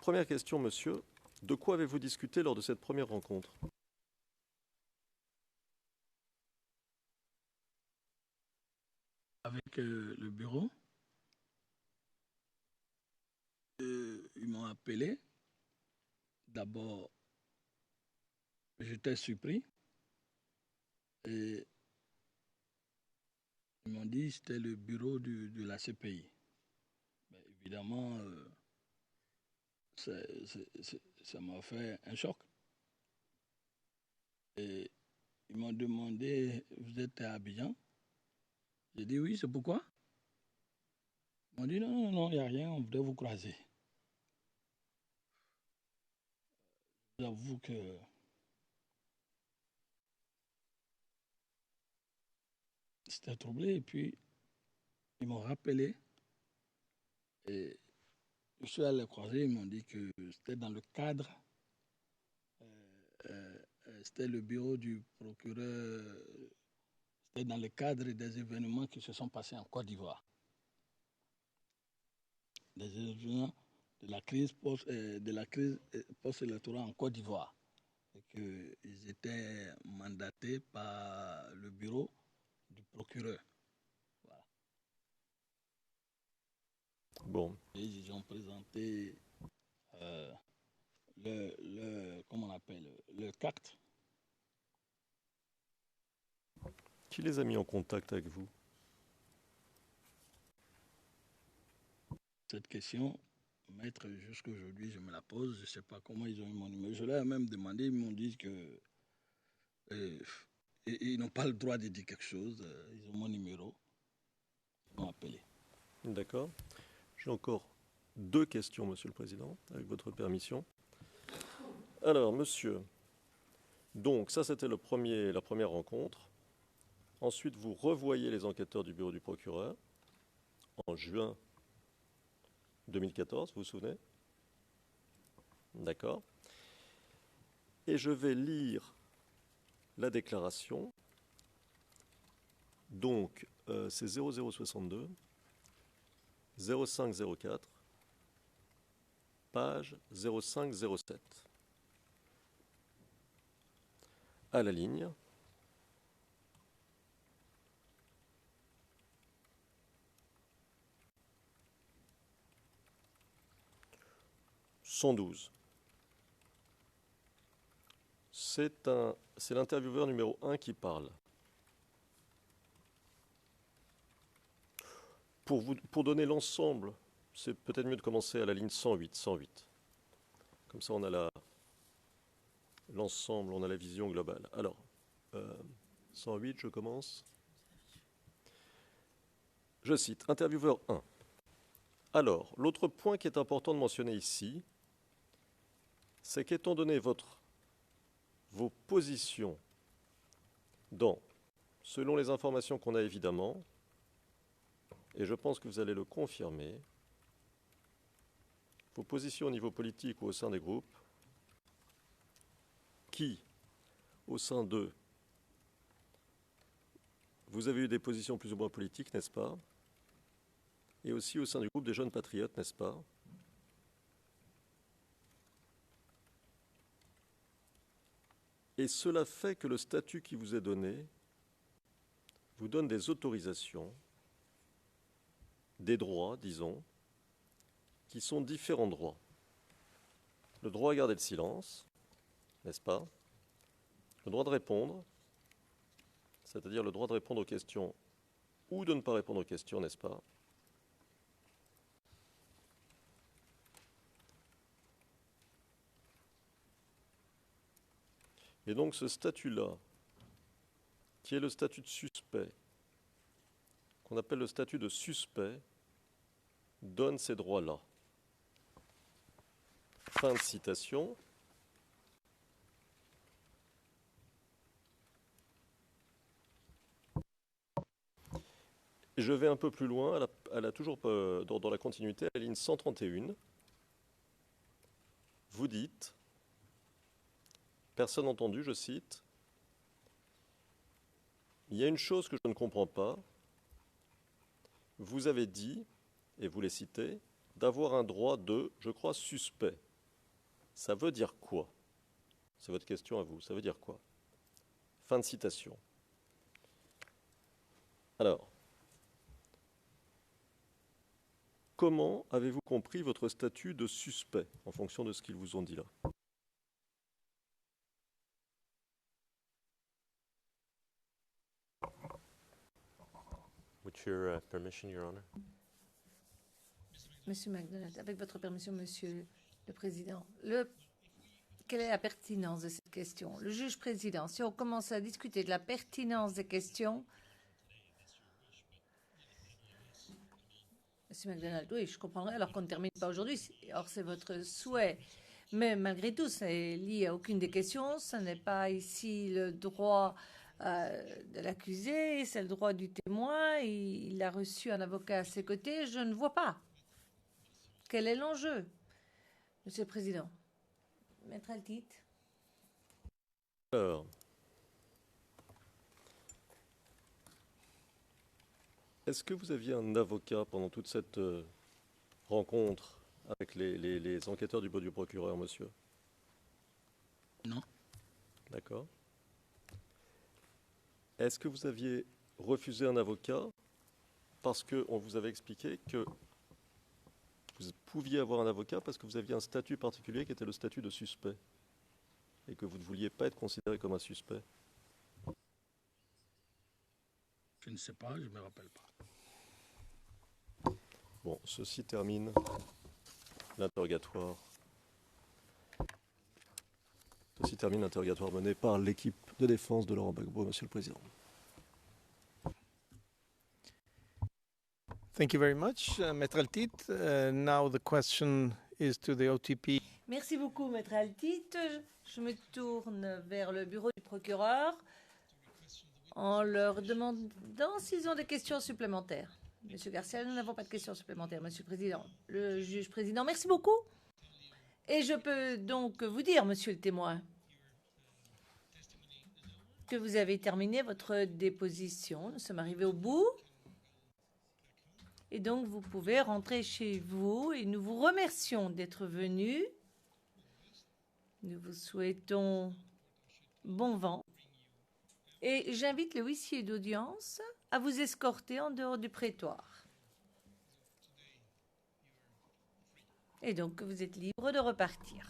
première question, monsieur. De quoi avez-vous discuté lors de cette première rencontre? Avec le bureau, ils m'ont appelé. D'abord, j'étais surpris. Et ils m'ont dit que c'était le bureau de la CPI. Mais évidemment, ça m'a fait un choc. Et ils m'ont demandé, vous êtes à Abidjan? J'ai dit oui, c'est pourquoi? Ils m'ont dit non, il n'y a rien, on voudrait vous croiser. J'avoue que c'était troublé et puis ils m'ont rappelé et je suis allé les croiser, ils m'ont dit que c'était dans le cadre, c'était le bureau du procureur, c'était dans le cadre des événements qui se sont passés en Côte d'Ivoire. Des événements de la crise post-électorale en Côte d'Ivoire. Et qu'ils étaient mandatés par le bureau du procureur. Voilà. Bon, Et ils ont présenté comment on appelle, le CACT. qui les a mis en contact avec vous? Cette question, maître, jusqu'à aujourd'hui, je me la pose. Je ne sais pas comment ils ont eu mon numéro. Je leur ai même demandé, ils m'ont dit que ils n'ont pas le droit de dire quelque chose. Ils ont mon numéro. Ils m'ont appelé. D'accord. J'ai encore 2 questions, Monsieur le Président, avec votre permission. Alors, monsieur, donc ça c'était la première rencontre. Ensuite, vous revoyez les enquêteurs du bureau du procureur en juin 2014, vous vous souvenez? D'accord. Et je vais lire la déclaration. Donc, c'est 0062, 0504, page 0507. À la ligne. C'est l'intervieweur numéro 1 qui parle. Pour donner l'ensemble, c'est peut-être mieux de commencer à la ligne 108. Comme ça, on a l'ensemble, on a la vision globale. Alors, 108, je commence. Je cite, intervieweur 1. Alors, l'autre point qui est important de mentionner ici, c'est qu'étant donné vos positions selon les informations qu'on a évidemment, et je pense que vous allez le confirmer, vos positions au niveau politique ou au sein des groupes, qui, au sein d'eux, vous avez eu des positions plus ou moins politiques, n'est-ce pas? Et aussi au sein du groupe des jeunes patriotes, n'est-ce pas? Et cela fait que le statut qui vous est donné vous donne des autorisations, des droits, disons, qui sont différents droits. Le droit à garder le silence, n'est-ce pas? Le droit de répondre, c'est-à-dire le droit de répondre aux questions ou de ne pas répondre aux questions, n'est-ce pas? Et donc ce statut-là, qui est le statut de suspect, qu'on appelle le statut de suspect, donne ces droits-là. Fin de citation. Je vais un peu plus loin, toujours dans la continuité, à la ligne 131. Vous dites, personne entendu, je cite, il y a une chose que je ne comprends pas. Vous avez dit, et vous les citez, d'avoir un droit de, je crois, suspect. Ça veut dire quoi? C'est votre question à vous. Ça veut dire quoi? Fin de citation. Alors, comment avez-vous compris votre statut de suspect en fonction de ce qu'ils vous ont dit là? With your permission, Your Honor. Monsieur MacDonald, avec votre permission, Monsieur le Président, quelle est la pertinence de cette question? Le juge président, si on commence à discuter de la pertinence des questions, Monsieur McDonald, oui, je comprendrais alors qu'on ne termine pas aujourd'hui. Or, c'est votre souhait. Mais malgré tout, c'est lié à aucune des questions. Ce n'est pas ici le droit de l'accusé, c'est le droit du témoin. Il a reçu un avocat à ses côtés. Je ne vois pas. Quel est l'enjeu, Monsieur le Président? Maître Altit. Alors, est-ce que vous aviez un avocat pendant toute cette rencontre avec les enquêteurs du bureau du procureur, monsieur? Non. D'accord. Est-ce que vous aviez refusé un avocat parce qu'on vous avait expliqué que vous pouviez avoir un avocat parce que vous aviez un statut particulier qui était le statut de suspect et que vous ne vouliez pas être considéré comme un suspect? Je ne sais pas, je ne me rappelle pas. Bon, ceci termine l'interrogatoire. Ceci termine l'interrogatoire mené par l'équipe de défense de Laurent Gbagbo, Monsieur le Président. Thank you very much, Maître Altit. Now the question is to the OTP. Merci beaucoup, Maître Altit. Je me tourne vers le bureau du procureur en leur demandant s'ils ont des questions supplémentaires. Monsieur Garcia, nous n'avons pas de questions supplémentaires. Monsieur le Président, le juge président, merci beaucoup. Et je peux donc vous dire, monsieur le témoin, que vous avez terminé votre déposition. Nous sommes arrivés au bout. Et donc, vous pouvez rentrer chez vous et nous vous remercions d'être venus. Nous vous souhaitons bon vent. Et j'invite le huissier d'audience à vous escorter en dehors du prétoire. Et donc, vous êtes libre de repartir.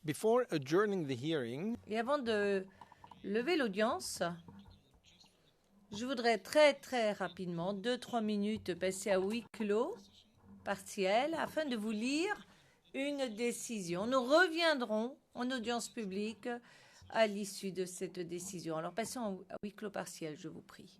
Before adjourning the hearing, Et avant de lever l'audience, je voudrais très rapidement, 2-3 minutes, passer à huis clos partiel afin de vous lire une décision. Nous reviendrons en audience publique à l'issue de cette décision. Alors passons à huis clos partiel, je vous prie.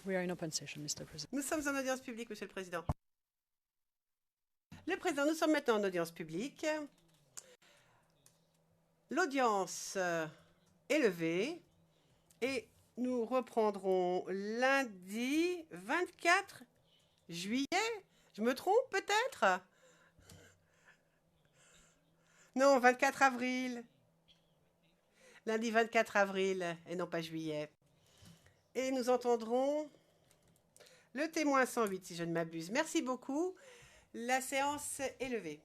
We are in open session, Mr. President. Nous sommes en audience publique, Monsieur le Président. Le Président, nous sommes maintenant en audience publique. L'audience est levée et nous reprendrons lundi 24 juillet. Je me trompe peut-être? Non, 24 avril. Lundi 24 avril et non pas juillet. Et nous entendrons le témoin 108, si je ne m'abuse. Merci beaucoup. La séance est levée.